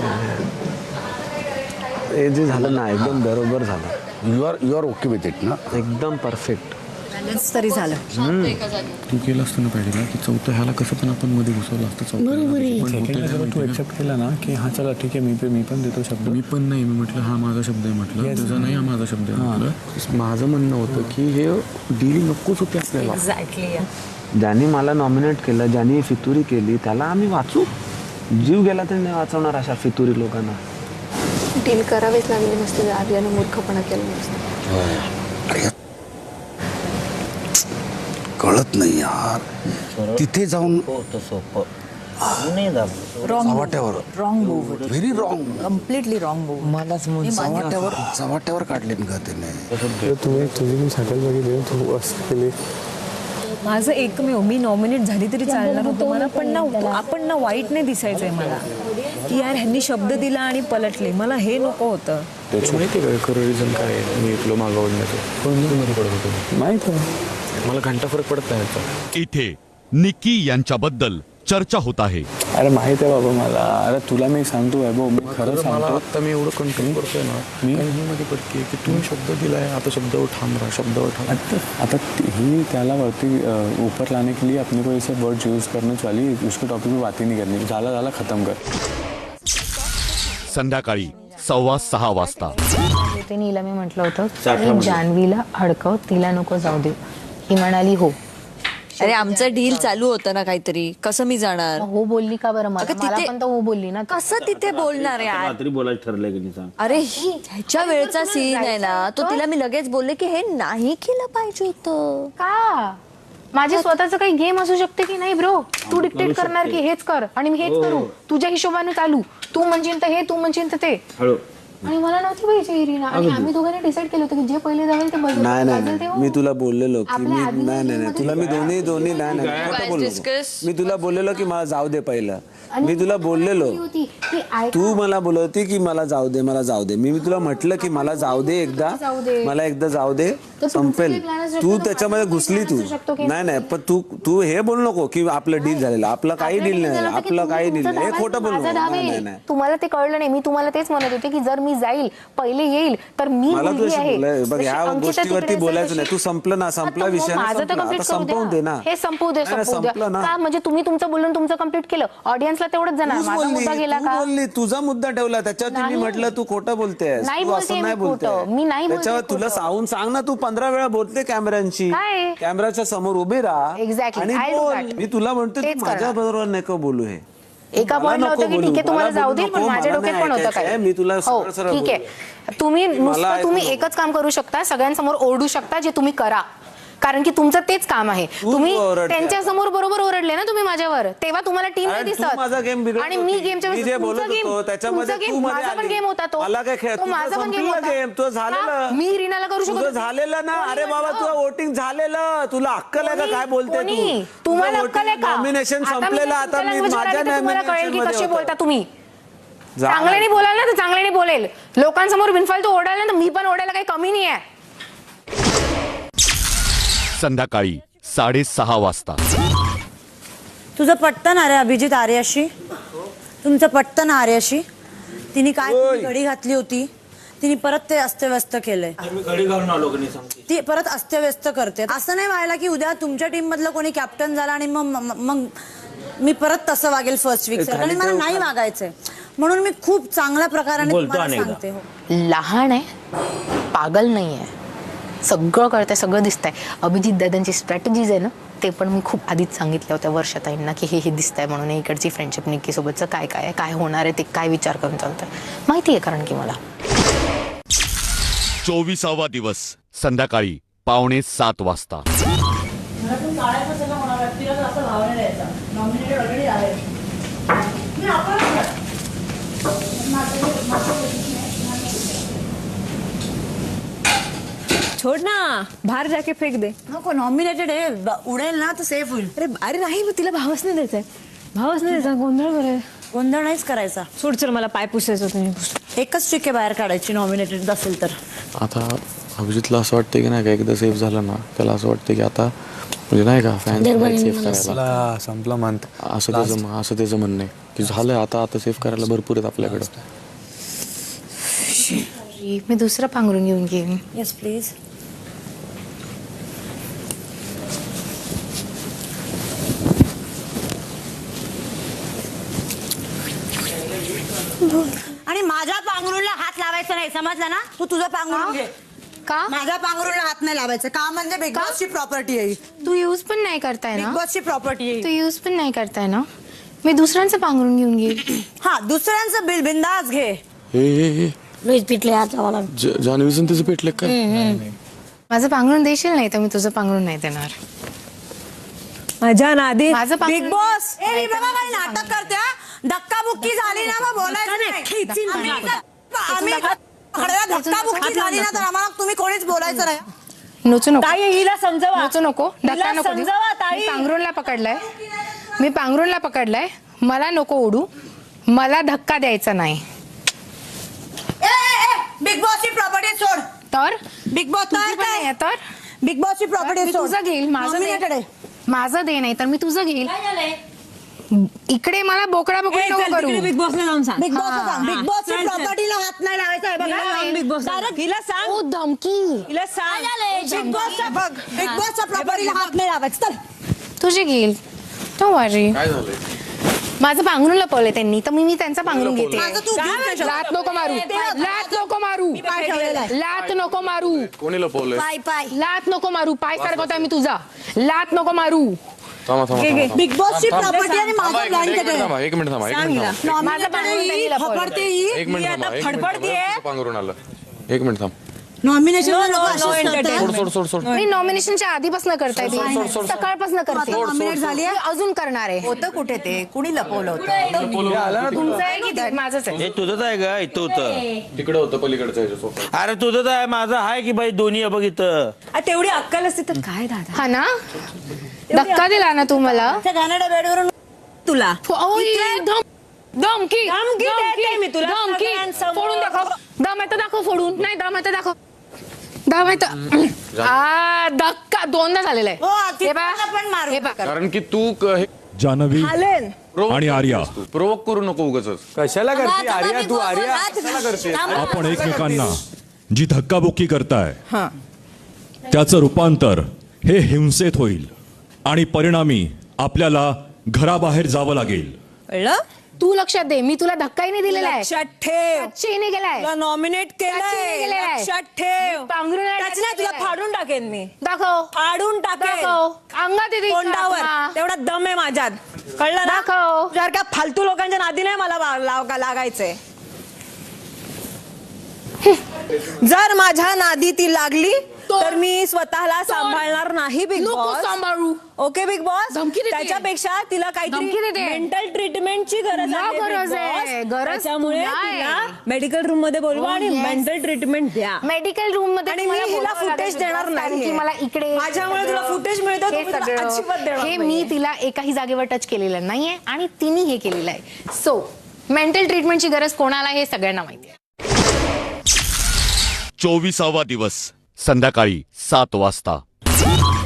हे जे झालं ना एकदम बरोबर झालं. You are okay with it ना? एकदम परफेक्ट तरी झालं. तू केलं असतं ना पाहिजे की चौथं ह्याला कसं पण आपण मध्ये घुसवलं असतं. तू एक्सेप्ट केला ना की हा चला ठीक आहे, मी पण देतो शब्द. मी पण नाही, मी म्हटलं हा माझा शब्द आहे, म्हटलं तुझा नाही हा माझा शब्द आहे म्हटलं. माझं म्हणणं होतं की हे डील नकोच होते आपल्याला. एक्झॅक्टली. ज्यांनी मला नॉमिनेट केलं, ज्यांनी फितुरी केली त्याला आम्ही वाचू. जीव गेला तरी नाही वाचवणार अशा फितुरी लोकांना. डील करावेच लागले नसते, आर्यानं मूर्खपणा केला नसतं. कळत नाही यार. तिथे जाऊन wrong move, very wrong, completely wrong move. मलाच चव्हाट्यावर काढले का त्याने. तुम्ही सायकल बघितली, तू असं केली. माझं एकमेव, मी नॉमिनेट झाली तरी चालणार होतं मला, पण ना आपण ना वाईट नाही दिसायचंय मला की यार ह्यांनी शब्द दिला आणि पलटले. मला हे नको होतं. त्याचं माहिती आहे का खरं रिझन काय आहे? मी इथलं मागं ओढण्याचं कोणमध्ये पडत होतो माहीत आहे मला. घंटा फरक पडत नाही. इथे निकी यांच्याबद्दल चर्चा होत आहे. अरे माहित आहे बाबा मला. अरे तुला मी सांगतो वैभव, मी खरं सांगतो. आता मी एवढं कंट्रोल करतोय ना, मी मध्ये पडते की तुम्ही शब्द दिलाय, आता शब्दावर ठाम राहा, शब्दावर ठाम. आता ही त्याला वरती ऊपर लाने के लिए अपने को ऐसे वर्ड यूज करने वाली, उसके टॉपिक में बात ही नहीं करनी. झाला खत्म कर. संध्याकाळी 6:15 वाजता. ते नीला मी म्हटलं होतं जान्हवीला अडकव, तिला नको जाऊ दे. ही म्हणाली हो. अरे आमचं डील चालू होतं ना काहीतरी, कसं मी जाणार? हो बोलली का बरं? मला पण तर हो बोलली ना. कसं तिथे बोलणार यार? रात्री बोलायचं ठरलंय की नाही? अरे ह्याच्या वेळचा सीन आहे ना तो, तिला मी लगेच बोलले की हे नाही केलं पाहिजे होतं. का? माझे स्वतःचं काही गेम असू शकते की नाही ब्रो? तू डिक्टेट करणार की हेच कर आणि मी हेच करू, तुझ्या हिशोबाने चालू. तू म्हणशील तर हे, तू म्हणशील तर ते. आणि मला नव्हती पाहिजे इरिना आणि आम्ही दोघांनी डिसाईड केलं होतं की जे पहिले जाईल ते बदल नाही मी तुला बोललेलो की मी नाही तुला मी दोन्ही नाही खोटं बोललो. मी तुला बोललेलो की मला जाऊ दे पहिलं. मी तुला बोललेलो तू मला बोलत होती की मला जाऊ दे मी तुला म्हटलं की मला जाऊ दे मला एकदा जाऊ दे संपेल. तू त्याच्यामध्ये घुसली तू नाही पण तू हे बोल नको की आपलं डील झालेलं. आपलं काही डील नाही आपलं काही डील नाही. हे खोटं बोल नको. तुम्हाला ते कळलं नाही. मी तुम्हाला तेच म्हणत होते की जर मी जाईल पहिले येईल तर मी मला मुलगी आहे. बघ ह्या गोष्टीवरती बोलायचं नाही. तू संपलं ना संपला विषय माझं तर कम्प्लीट संपवून दे ना. हे संपवू दे का म्हणजे तुम्ही तुमचं बोलून तुमचं कम्प्लीट केलं ऑडियन्सला तेवढंच जाणार. माझा मुद्दा गेला का? बोलली तुझा मुद्दा ठेवला त्याच्यावरती मी म्हटलं तू खोटं बोलतेस. नाही तू बोलते असं नाही मी बोलते. खोटं. मी नाही बोलते त्याच्यावर तुला सांग ना. तू 15 वेळा बोलते कॅमेऱ्यांशी. काय? कॅमेराच्या समोर उभे राहा Exactly. आणि I'll do बोल. that. मी तुला म्हणतो तेच माझ्या बरोबर नको बोलू. हे एका पॉइंटला होतं की ठीक आहे तुम्हाला जाऊ दे पण माझ्या डोक्यात पण होतं काय. मी तुला हो ठीक आहे. तुम्ही नुसतं तुम्ही एकच काम करू शकता सगळ्यांसमोर ओरडू शकता जे तुम्ही करा कारण की तुमचं तेच काम आहे. तुम्ही त्यांच्या समोर बरोबर ओरडले ना तुम्ही माझ्यावर तेव्हा तुम्हाला टीम नाही दिसत आणि मी गेमच्या माझा पण गेम होता तो माझा पण गेम होता. मी इरिनाला करू शकतो झालेलं ना. अरे बाबा तुझं वोटिंग झालेलं. तुला अक्कल आहे का काय बोलते तू? तुम्हाला अक्कल आहे का? नॉमिनेशन संपलेलं. आता मी माझ्या तुम्हाला कळेल की कशी बोलता तुम्ही. जा. चांगल्याने बोलाल ना तर चांगल्याने बोलेल. लोकांसमोर बिनफालतू ओरडाल ना तर मी पण ओरडायला काही कमी नाही आहे. संध्याकाळी 6:30 वाजता. तुझं पटतं ना रे अभिजित आर्याशी? तुमचं पटतं ना आर्याशी? तिने काय घडी घातली होती तिने परत ते अस्तव्यस्त केलंय. ती परत अस्तव्यस्त करते. असं नाही व्हायला की उद्या तुमच्या टीम मधलं कोणी कॅप्टन झाला आणि मग मी परत तसं वागेल फर्स्ट वीक आणि मला नाही वागायचंय. म्हणून मी खूप चांगल्या प्रकाराने तुम्हाला सांगते. लहान आहे पागल नाही आहे. सगळं कळतंय सगळं दिसतंय. अभिजित दादांची स्ट्रॅटेजीज आहे ना ते पण मी खूप आधीच सांगितलं होत्या वर्षाताईंना की हे दिसतंय म्हणून. इकडची फ्रेंडशिप निक्की सोबतचं काय काय काय होणार आहे ते काय विचार करून चालतंय माहिती आहे कारण की मला. 24वा दिवस संध्याकाळी 6:45 वाजता. छोड ना बाहेर जाके फेक दे. नको नॉमिनेटेड आहे उडेल ना तर सेफ होईल. अरे नाही तिला भावच नाही द्यायचा. गोंधळ बरं. गोंधळ नाहीच करायचा. सोड चल मला पाय पुसायचं तुम्ही. एकच चिके बाहेर काढायची नॉमिनेटेड असेल तर. आता अभिजितला असं वाटतं की नाही का एकदा सेफ झालं ना त्याला असं वाटतं की आता म्हणजे नाही का फॅन्स सेफ करायला संपला मंथ असं त्याचं म्हणणं आहे की झालं आता सेफ करायला भरपूर आहेत आपल्याकडं. मी दुसरं पांघरून घेऊन घेईन. Yes please. आणि माझ्या पांघरूणला हात लावायचा नाही समजलं ना. तू तुझं पांघरून घे. का माझ्या पांघरूणला हात नाही लावायचं का म्हणजे बिग बॉसची प्रॉपर्टी आहे. तू यूज पण नाही करताय ना. बिग बॉसची प्रॉपर्टी आहे. तू यूज पण नाही करताय ना. मी दुसऱ्यांचं पांघरून घेऊन घेईन. हा दुसऱ्यांचं बिल बिंदास घे. रोहित पिटले आता जान्हवीचं तिचं पेटलं काय? माझं पांघरून देशील नाही तर मी तुझं पांघरून नाही देणार. माझ्या नादी माझं बिग बॉस बघा काही नाटक करते. धक्काबुक्की झाली ना मग बोलायचं नाही. आम्ही धक्काबुक्की झाली ना तर आम्हाला तुम्ही कोणीच बोलायचं नाही. नोचू नको हिला समजावा. नोचू नको धक्का नको देऊ. मी पांघरूणला पकडलाय. मला नको ओढू. मला धक्का द्यायचा नाही. बिग बॉसची प्रॉपर्टी सोड. तर बिग बॉस काय तर बिग बॉसची प्रॉपर्टी तुझं घेईल. माझं दे नाही तर मी तुझं घेईल. इकडे मला बोकडा बोकडी नको करू. बिग बॉसला जाऊन सांग. बिग बॉसची प्रॉपर्टीला हात नाही लावायचा आहे बघा. बिग बॉस हिला सांग. ओ धमकी. हिला सांग. बिग बॉसच्या प्रॉपर्टीला हात नाही लावायचं. तुझे घेईल. डोंट वरी. काय झालंय? माझं पांघरून लपवलंय त्यांनी तर मी त्यांचं पांघरून घेते. लात नको मारू. लात नको मारू. लात नको मारू. कोणी लपवलंय? लात नको मारू. पाय सरकवताय मी तुझा. लात नको मारू. बिग बॉसची प्रॉपर्टी आणि माझं ब्लँकेट एक मिनिट थांबा. माझं पांघरून त्यांनी लपवलं. एक मिनिट थांबा. पांघरून आलं. एक मिनिट थांब. नॉमिनेशन मी नॉमिनेशनच्या आधीपासून करताय सकाळपासून करते नॉमिनेट झाली आहे? अजून करणार आहे. होतं कुठे ते कुणी लपवलं होतं तुमचं आहे की ते- माझंच आहे. हे तुझंच आहे का इथं होतं तिकडे होतं पलीकडचं सोफा. अरे तुझंच आहे माझं आहे की बाई दोन्ही आहे बघ इथं तेवढी अक्कल असते तर काय दादा हा ना धक्का दिला ना तू मला त्या घाणेरड्या बेडवरून तुला धमकी देते मी तुला धमकी सगळ्यांसमोर. फोडून दाखव दम आहे तर दाखव फोडून नाही दम आहे तर दाखव दम आहे तर धक्का दोनदा झालेला हो आहे हे बघ, पण मारू हे बघ. कारण की तू जान्हवी हालेन आणि आर्या प्रोवोक करू नको उगाच. कशाला करते आर्या तू आर्या कशाला करते आपण एकमेकांना जी धक्काबुक्की करताय त्याचं रूपांतर हे हिंसेत होईल आणि परिणामी आपल्याला घराबाहेर जावं लागेल. कळलं तू लक्षात दे मी तुला धक्काही नाही दिलेला आहे लक्षात ठेव टचही केलाय तुला नॉमिनेट केलंय. केलंय लक्षात ठेव पांघरून नाही टच नाही तुला केलंय. फाडून टाकेन मी दाखव फाडून टाकेन दाखव अंगात येते तोंडावर आत्मा. तेवढा दम आहे माझ्यात कळलं ना दाखव. जर का फालतू लोकांच्या नादी नाही मला लागायचंय जर माझ्या नादी ती लागली तर मी स्वतःला सांभाळणार नाही बिग नको बॉस सांभाळू. ओके बिग बॉस धमकी देते. त्याच्यापेक्षा तिला धमकी काहीतरी देते. मेंटल ट्रीटमेंटची गरज तुला आहे गरज Big Boss. आहे. गरज त्याच्यामुळे तुला आहे. तिला मेडिकल रूम मध्ये बोलवा Oh, आणि yes. मेंटल ट्रीटमेंट द्या मेडिकल रूम मध्ये आणि तुम्हाला मी हिला बोलावं फुटेज लागेल देणार कारण नाही की मला इकडे माझ्यामुळे तुला फुटेज मिळतं हे तुम्ही तुला सगळं अजिबात देणार हे नाहीये. मी तिला एकाही जागेवर टच केलेलं नाहीये आणि तिने हे केलेलं आहे सो मेंटल ट्रीटमेंटची गरज कोणाला हे सगळ्यांना माहिती आहे. 24वा दिवस संध्याकाळी 7 वाजता.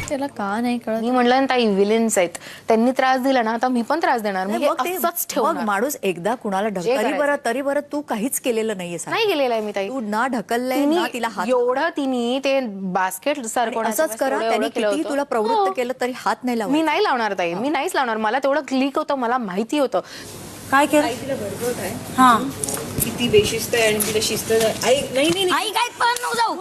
त्याला का नाही कळत मी म्हणलं ना ताई विलियन्स आहेत त्यांनी त्रास दिला ना आता मी पण त्रास देणार मी असंच ठेवणार. माणूस एकदा कुणाला जे करायचं. तरी बरं तू काहीच केलेलं नाहीये नाही गेलेला आहे मी ताई तू ना ढकललंय ना तिला हात एवढं तिने ते बास्केट सारखं असंच करा त्यांनी किती तुला प्रवृत्त केलं तरी हात नाही लावला मी नाही लावणार ताई मी नाहीच लावणार मला तेवढं क्लिक होतं मला माहिती होतं काय केलं तिला भडकवत आहे हा किती बेशिस्त आहे आणि तिला शिस्त आई नाही आई काय पण नको जाऊ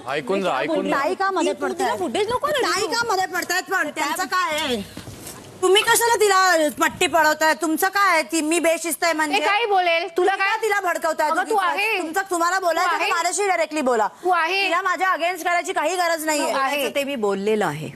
ऐकून जा ऐकून जा. ताई का मध्ये पडताय फुटेज नको ना ताई का मध्ये पडतायत पण त्यांचं काय आहे तुम्ही कशाला तिला पट्टी पडवताय तुमचं काय आहे ती मी बेशिस्त आहे म्हणजे काय बोलेल तुला काय तिला भडकवताय अगं, तू आहे. तुम्हाला बोलायचं तू आहे. तर माझ्याशी डायरेक्टली बोला तू आहे. तिला माझ्या अगेन्स्ट करायची काही गरज नाहीये तू आहे. ते मी बोललेलं आहे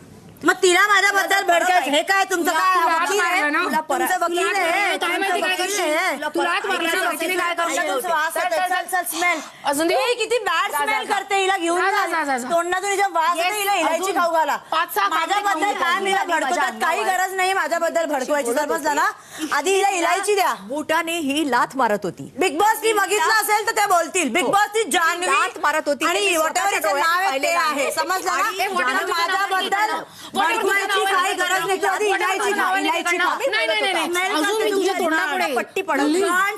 मग तिला माझ्याबद्दल भडकायचं हे काय तुमचं तुला काय हात वकील आहे? मारला ना? तुमचं वकील तुला आहे काय माहिती काय करशील? तुला हात मारला ना? वकिली काय करशील? वास चल, येतोय. चल, चल, चल, smell. अजून दे. ए, किती बॅड जा, जा, स्मेल जा. करते हिला घेऊन जा, जा. जा, जा. तोंडातून हिच्या वास Yes, येतो, हिला इलायची अजून खाऊ घाला 5-6 माझ्याबद्दल कांदे काय मी हिला खाऊ घाला. भडकवतात काही गरज नाही माझ्याबद्दल भडकवायची समजलं ना आधी हिला इलायची द्या बुटाने ही लाथ मारत होती बिग बॉस ती बघितलं असेल तर ते बोलतील बिग बॉस ती जान्हवी लाथ मारत होती. आणि ते whatever स्वतःच्या हिचं नाव आहे ते डोळ्यात आहे समजलं ना आणि आणि माझ्याबद्दल भडकवायची काही गरज नाही तू आधी इलायची खा इलायची खा Smell करते तुझ्या तोंडापुढे. पट्टी पडत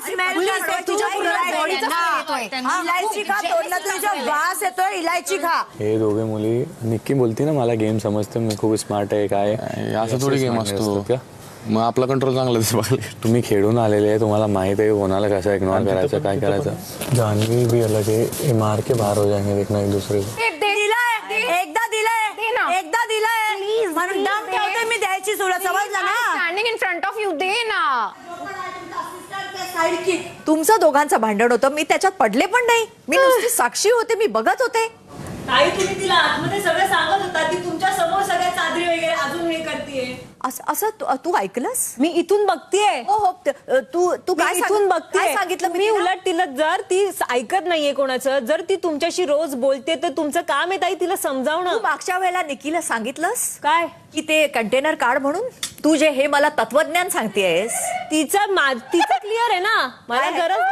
स्मेल करते तुझ्या इलायची खा तोंडातून तुझ्या वास येतोय इलायची खा हे दोघे मुली निक्की बोलती ना मला गेम समजते मी खूप स्मार्ट आहे काय असं थोडी गेम असतो का मग आपला कंट्रोल चांगला दिसतो. तुम्ही खेळून आलेले आहे तुम्हाला माहित आहे कोणाला कसं इग्नोर करायचं काय करायचं जानवी भी अलग है ये मार के बाहर हो जाएंगे देखना एक दूसरे को दिलाय एकदा दिलाय एकदा दिलाय म्हणून दम ठेवते मी द्यायची तुला समजलं ना standing in front of you they ना तुमचं दोघांचं भांडण होतं मी त्याच्यात पडले पण नाही मी नुसती साक्षी होते मी बघत होते ताई तुम्ही तिला आतमध्ये सगळं सांगत होता ती तुमच्या समोर सगळ्या चादरी वगैरे अजून हे करतेय असं तू ऐकलंस मी इथून बघतेय हो हो तू काय इथून बघतेय काय सांगितलं मी उलट तिला जर ती ऐकत नाहीये कोणाचं जर ती तुमच्याशी रोज बोलते तर तुमचं काम आहे ताई तिला समजावणं तू मागच्या वेळेला निकीला सांगितलंस काय की ते कंटेनर काढ म्हणून तू जे हे मला तत्वज्ञान सांगतेस तिचं क्लिअर आहे ना मला गरज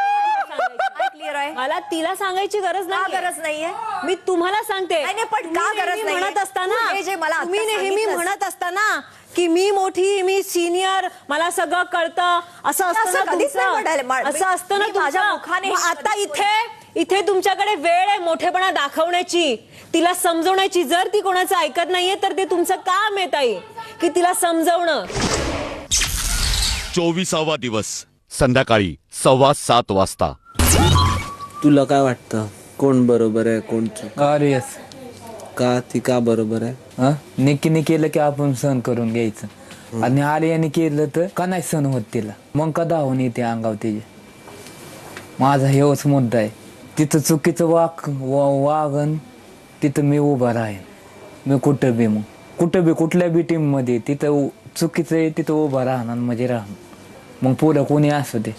क्लिअर आहे मला तिला सांगायची गरज नाही गरज नाहीये मी तुम्हाला सांगते नाही, पण का गरज नाहीये? म्हणत असताना तू हे जे मला आता तुम्ही नेहमी सांगितलंस. म्हणत असताना की मी मोठी मी सिनियर मला सगळं कळतं असं असतं ना कधीच नाही तुमचं. म्हणाले. असं असतं ना मी माझ्या तुमचं. मुखाने मग आता इथे तुमच्याकडे वेळ आहे मोठेपणा दाखवण्याची तिला समजवण्याची जर ती कोणाचं ऐकत नाहीये तर ते तुमचं काम आहे ताई की तिला समजवणं. 24वा दिवस संध्याकाळी 7:15 वाजता. तुला काय वाटतं कोण बरोबर आहे कोण चूक का ती का बरोबर आहे निक्कीने केलं की आपण सहन करून घ्यायचं आणि आर्याने केलं तर का नाही सहन होत तिला मग का धावून येते अंगाव तिचे माझा हेच मुद्दा आहे तिथं चुकीचं वागन तिथं मी उभा राहीन. मी कुठं बी कुठल्या बी टीम मध्ये तिथं चुकीचं आहे तिथं उभा राहणार म्हणजे राहणार. मग पुढं कोणी असू दे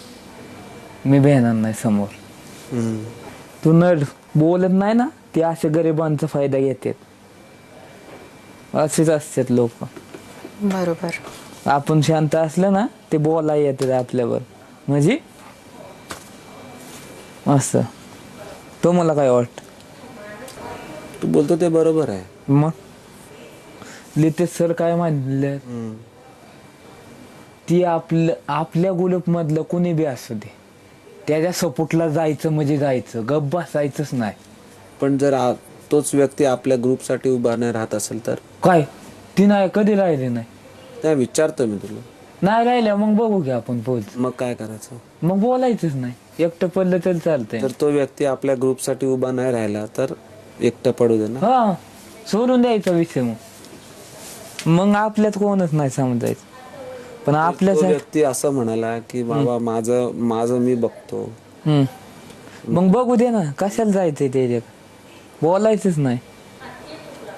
मी भेणार नाही समोर. तू नड बोलत नाही ना ते असे गरिबांचा फायदा घेतात. असेच असतात लोक. बरोबर. आपण शांत असलं ना ते बोलायला येतात आपल्यावर म्हणजे असं. तो मला काय वाटतं तू बोलतो ते बरोबर आहे. मग लितेश सर काय म्हणले ती आपल्या ग्रुप मधलं कोणी बी असू दे त्याच्या सपोर्टला जायचं म्हणजे जायचं, गप बसायचंच नाही. पण जर तोच व्यक्ती आपल्या ग्रुपसाठी उभा नाही राहत असेल तर काय ती नाही कधी राहिली नाही. नाही विचारतो मी तुला. नाही राहिल्या मग बघू घ्या आपण बोल. मग काय करायचं? मग बोलायचंच नाही. एकटं पडलं तरी चालतंय. तर तो व्यक्ती आपल्या ग्रुपसाठी उभा नाही राहिला तर एकटं पडू दे ना. हा सोडून द्यायचा विषय. मग आपल्यात कोणच नाही समजायचं. पण आपल्या व्यक्ती असं म्हणाला की बाबा माझं मी बघतो. मग बघू दे ना. कशाला जायचंय त्याच्यात? बोलायचंच नाही.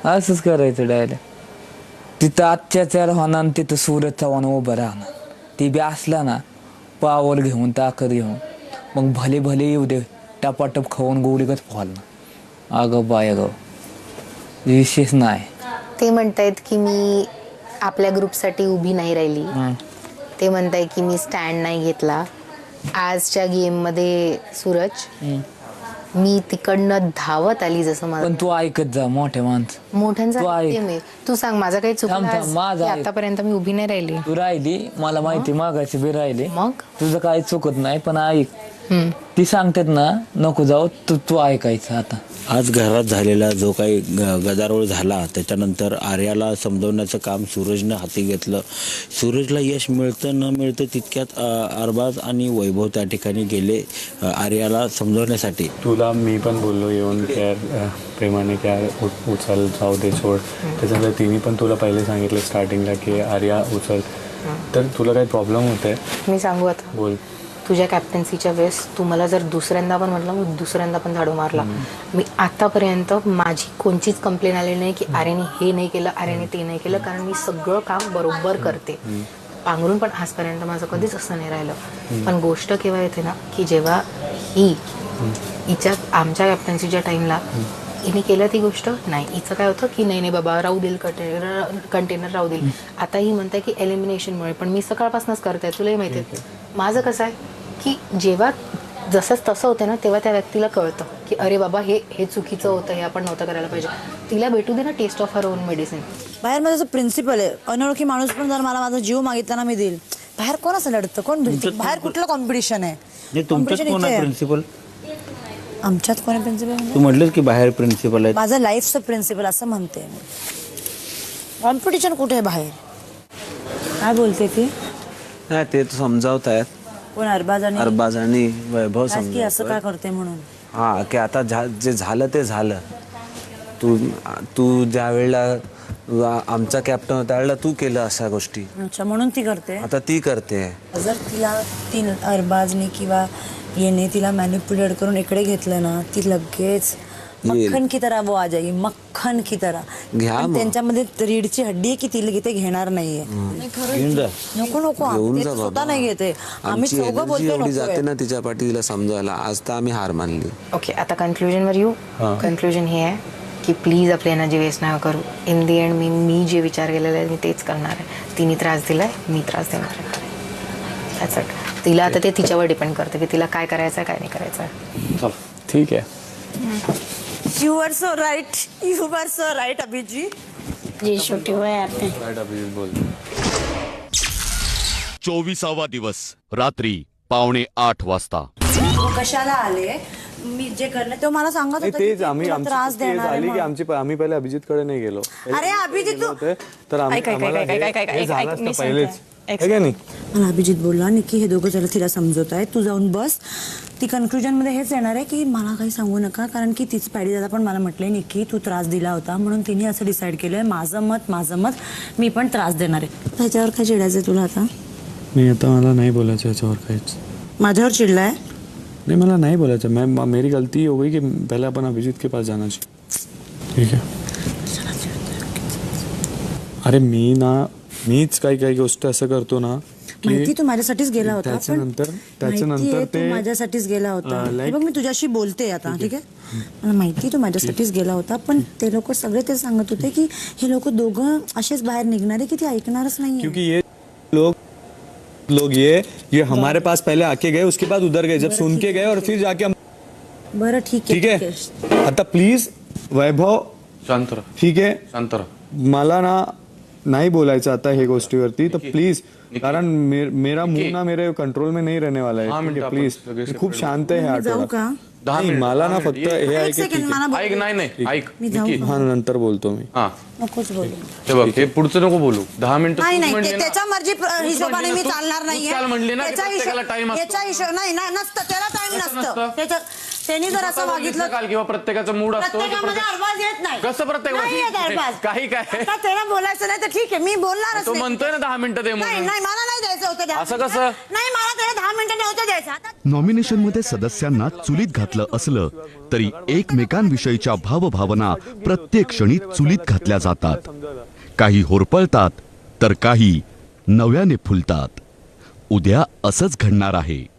असंच करायचं डायरेक्ट. तिथं अत्याचार होणार तिथं सूरज चव्हाण उभं राहणार. ती बी असला ना पावर घेऊन ताकद घेऊन मग भले भले येऊ दे टपाटप खाऊन गोळीगत फॉलणार. अगं बाय ग विशेष नाही. ते म्हणतायत की मी आपल्या ग्रुपसाठी उभी नाही राहिली. ते म्हणताय की मी स्टँड नाही घेतला आजच्या गेम मध्ये. सूरज मी तिकडनं धावत आली जसं मला. पण तू ऐकत जा मोठ्या माणसं मोठ्यांचा. तू सांग माझं काही थांब, चुकलं? आतापर्यंत मी उभी नाही राहिली. तू राहिली मला माहिती मागायची बी राहिली. मग तुझं काही चुकत नाही पण ऐक ती सांगतात ना नको जाऊ तू ऐकायचं. आता आज घरात झालेला जो काही गदारोळ झाला त्याच्यानंतर आर्याला समजवण्याचं काम सूरजनं हाती घेतलं. सूरजला यश मिळतं न मिळतं तितक्यात अरबाज आणि वैभव त्या ठिकाणी गेले आर्याला समजवण्यासाठी. तुला मी पण बोललो येऊन काय प्रेमाने काय उचल जाऊ दे सोड. त्याच्यानंतर तिने पण तुला पहिले सांगितलं स्टार्टिंगला की आर्या उचल. तर तुला काही प्रॉब्लेम होत आहे? मी सांगू आता. बोल. तुझ्या कॅप्टन्सीच्या वेळेस तू मला जर दुसऱ्यांदा पण म्हटलं मी दुसऱ्यांदा पण झाडू मारला. मी आतापर्यंत माझी कोणतीच कंप्लेन आली नाही की आर्याने हे नाही केलं आर्याने ते नाही केलं. कारण मी सगळं काम बरोबर करते. पांघरून पण आजपर्यंत माझं कधीच असं नाही राहिलं. पण गोष्ट केव्हा येते ना की जेव्हा हिच्या आमच्या कॅप्टन्सीच्या टाइमला हिने केलं ती गोष्ट नाही. हिचं काय होतं की नाही बाबा राहू देईल कंटेनर राहू देईल. आता ही म्हणते की एलिमिनेशनमुळे. पण मी सकाळपासूनच करते. तुलाही माहिती आहे माझं कसं आहे की जेव्हा जसंच तसं होतं ना तेव्हा त्या व्यक्तीला कळतं की अरे बाबा हे चुकीचं होतं हे आपण नव्हतं करायला पाहिजे. तिला भेटू दे ना taste of her own medicine. बाहेर माझं प्रिन्सिपल आहे. अनोळखी माणूस पण जर मला माझा जीव मागितला ना मी देईल. बाहेर कोण असं लढतं कोण भेटतं? बाहेर कुठलं कॉम्पिटिशन आहे? तुमच्यात कोण आहे प्रिन्सिपल? आमच्यात कोण आहे प्रिन्सिपल? तू म्हटलंस की बाहेर प्रिन्सिपल आहे. माझं लाईफचं प्रिन्सिपल असं म्हणते. कॉम्पिटिशन कुठे आहे बाहेर? काय बोलते ती? नाही ते समजावतायत कोण अरबाज आणि वैभव की असं काय करते म्हणून. हा की आता जे झालं ते झालं. तू ज्या वेळेला आमचा कॅप्टन होता त्यावेळेला तू केलं अशा गोष्टी. अच्छा म्हणून ती करते. आता ती करते. जर तिला ती अरबाजने किंवा येणे तिला मॅनिप्युलेट करून इकडे घेतलं ना ती लगेच मक्खन की तरह वो आ जाएगी. मक्खन की तरह. त्यांच्यामध्ये रीडची हड्डी आहे की तिला ते घेणार नाहीये. नको स्वतः नाही घेते. आम्ही चौघं बोलतो जाते ना तिच्या पाठी तिला समजायला. आज तर आम्ही हार मानली. ओके आता कन्क्लुजन वर येऊ. कन्क्लुजन हे आहे की प्लीज आपली एनर्जी वेस्ट नाही करू. इन दी एंड मी जे विचार केलेला आहे मी तेच करणार आहे. तिने त्रास दिलाय मी त्रास देणार आहे. तिला आता ते तिच्यावर डिपेंड करतं की तिला काय करायचं आहे काय नाही करायचं आहे. ठीक आहे. You are so right. You are so right, Abhijit. जी छोटी हुआ यार. 24वा दिवस रात्री 7:45 वाजता. कशाला आले? मी जे करणे तो मला सांगत होता तेच आम्ही त्रास देणार आहे की आम्ही पहिले अभिजित कडे नाही गेलो. अरे अभिजित तू तर मला अभिजित बोलला निकी हे दोघं जरा तिला समजवत आहे. तू जाऊन बस. ती कन्क्लुजन मध्ये हेच येणार आहे की मला काही सांगू नका कारण की तीच पॅडी दादा पण मला म्हटलंय निकी तू त्रास दिला होता म्हणून तिने असं डिसाईड केलंय. माझं मत मी पण त्रास देणार आहे. त्याच्यावर काय चिडायचंय तुला आता? मी आता मला नाही बोलायचं याच्यावर काहीच. माझ्यावर चिडलाय? नहीं मला नहीं बोलायचं मैं मेरी गलती हो गई कि पहले अपन अभिजीत के पास जाना चाहिए. ठीक है. अरे मीच काही गोष्ट असं करतो ना माहिती तू माझ्यासाठीच गेला होता, त्याच्यानंतर माहितीये ते तू माझ्यासाठीच गेला होता. हे बघ मी तुझ्याशी बोलते आता, ठीक आहे. मला माहिती तू माझ्यासाठीच गेला होता, पण ते लोक सगळे ते सांगत होते की हे लोक दोघं असेच बाहेर निघणारे की ते ऐकणारच नाही. क्योंकि ये लोग ये हमारे पास पहले आके गए, उसके बाद उधर गए, जब सुन के गए और फिर जाके हम. बरं ठीक आहे, ठीक आहे. आता प्लीज वैभव शांत रहा, ठीक आहे, शांत रहा. मला ना नाही बोलायचं आता हे गोष्टीवरती, तर प्लीज, कारण मेरा मुंह ना मेरे कंट्रोल में नहीं रहने वाला है. प्लीज खूप शांत आहे हा जाऊ का? नाही, मला ना फक्त हे एक सेकंड मला ऐक, नाही ऐक. मी जाऊ का? हा नंतर बोलतो मी. हा नकोच बोलू. हे बघ, हे पुढचं नको बोलू. 10 मिनिटं नाही तूच नाही म्हणली ते- ना. त्याच्या मर्जी हिशोबाने मी तू- चालणार तूच नाहीये. काल म्हणली ना की त्याच्या प्रत्येकाला time असतो. त्याच्या हिशोब नाही ना, नसतं त्याला टाइम कसं नसतं. नसतं? त्याच्या त्यांनी जर असं मागितलं काल किंवा प्रत्येकाचा मूड असतो. प्रत्येकामध्ये आवाज येत नाही. कसं प्रत्येक नाही येत आवाज. काही काय आता त्याला बोलायचं नाही तर ठीक आहे, मी बोलणारच तो नाही. म्हणतोय ना 10 मिनिटं दे नाही म्हणून. नाही मला नाही द्यायचं होतं 10 असं मिनिटं. कसं? नाही मला त्याला 10 मिनिटं नव्हतं द्यायचं. आता नॉमिनेशनमध्ये सदस्यांना चुलीत घातलं असलं तरी एकमेकांविषयीच्या भावभावना प्रत्येक क्षणी चुलीत घातल्या जातात. काही होरपळतात तर काही नव्याने फुलतात. उद्या असंच घडणार आहे.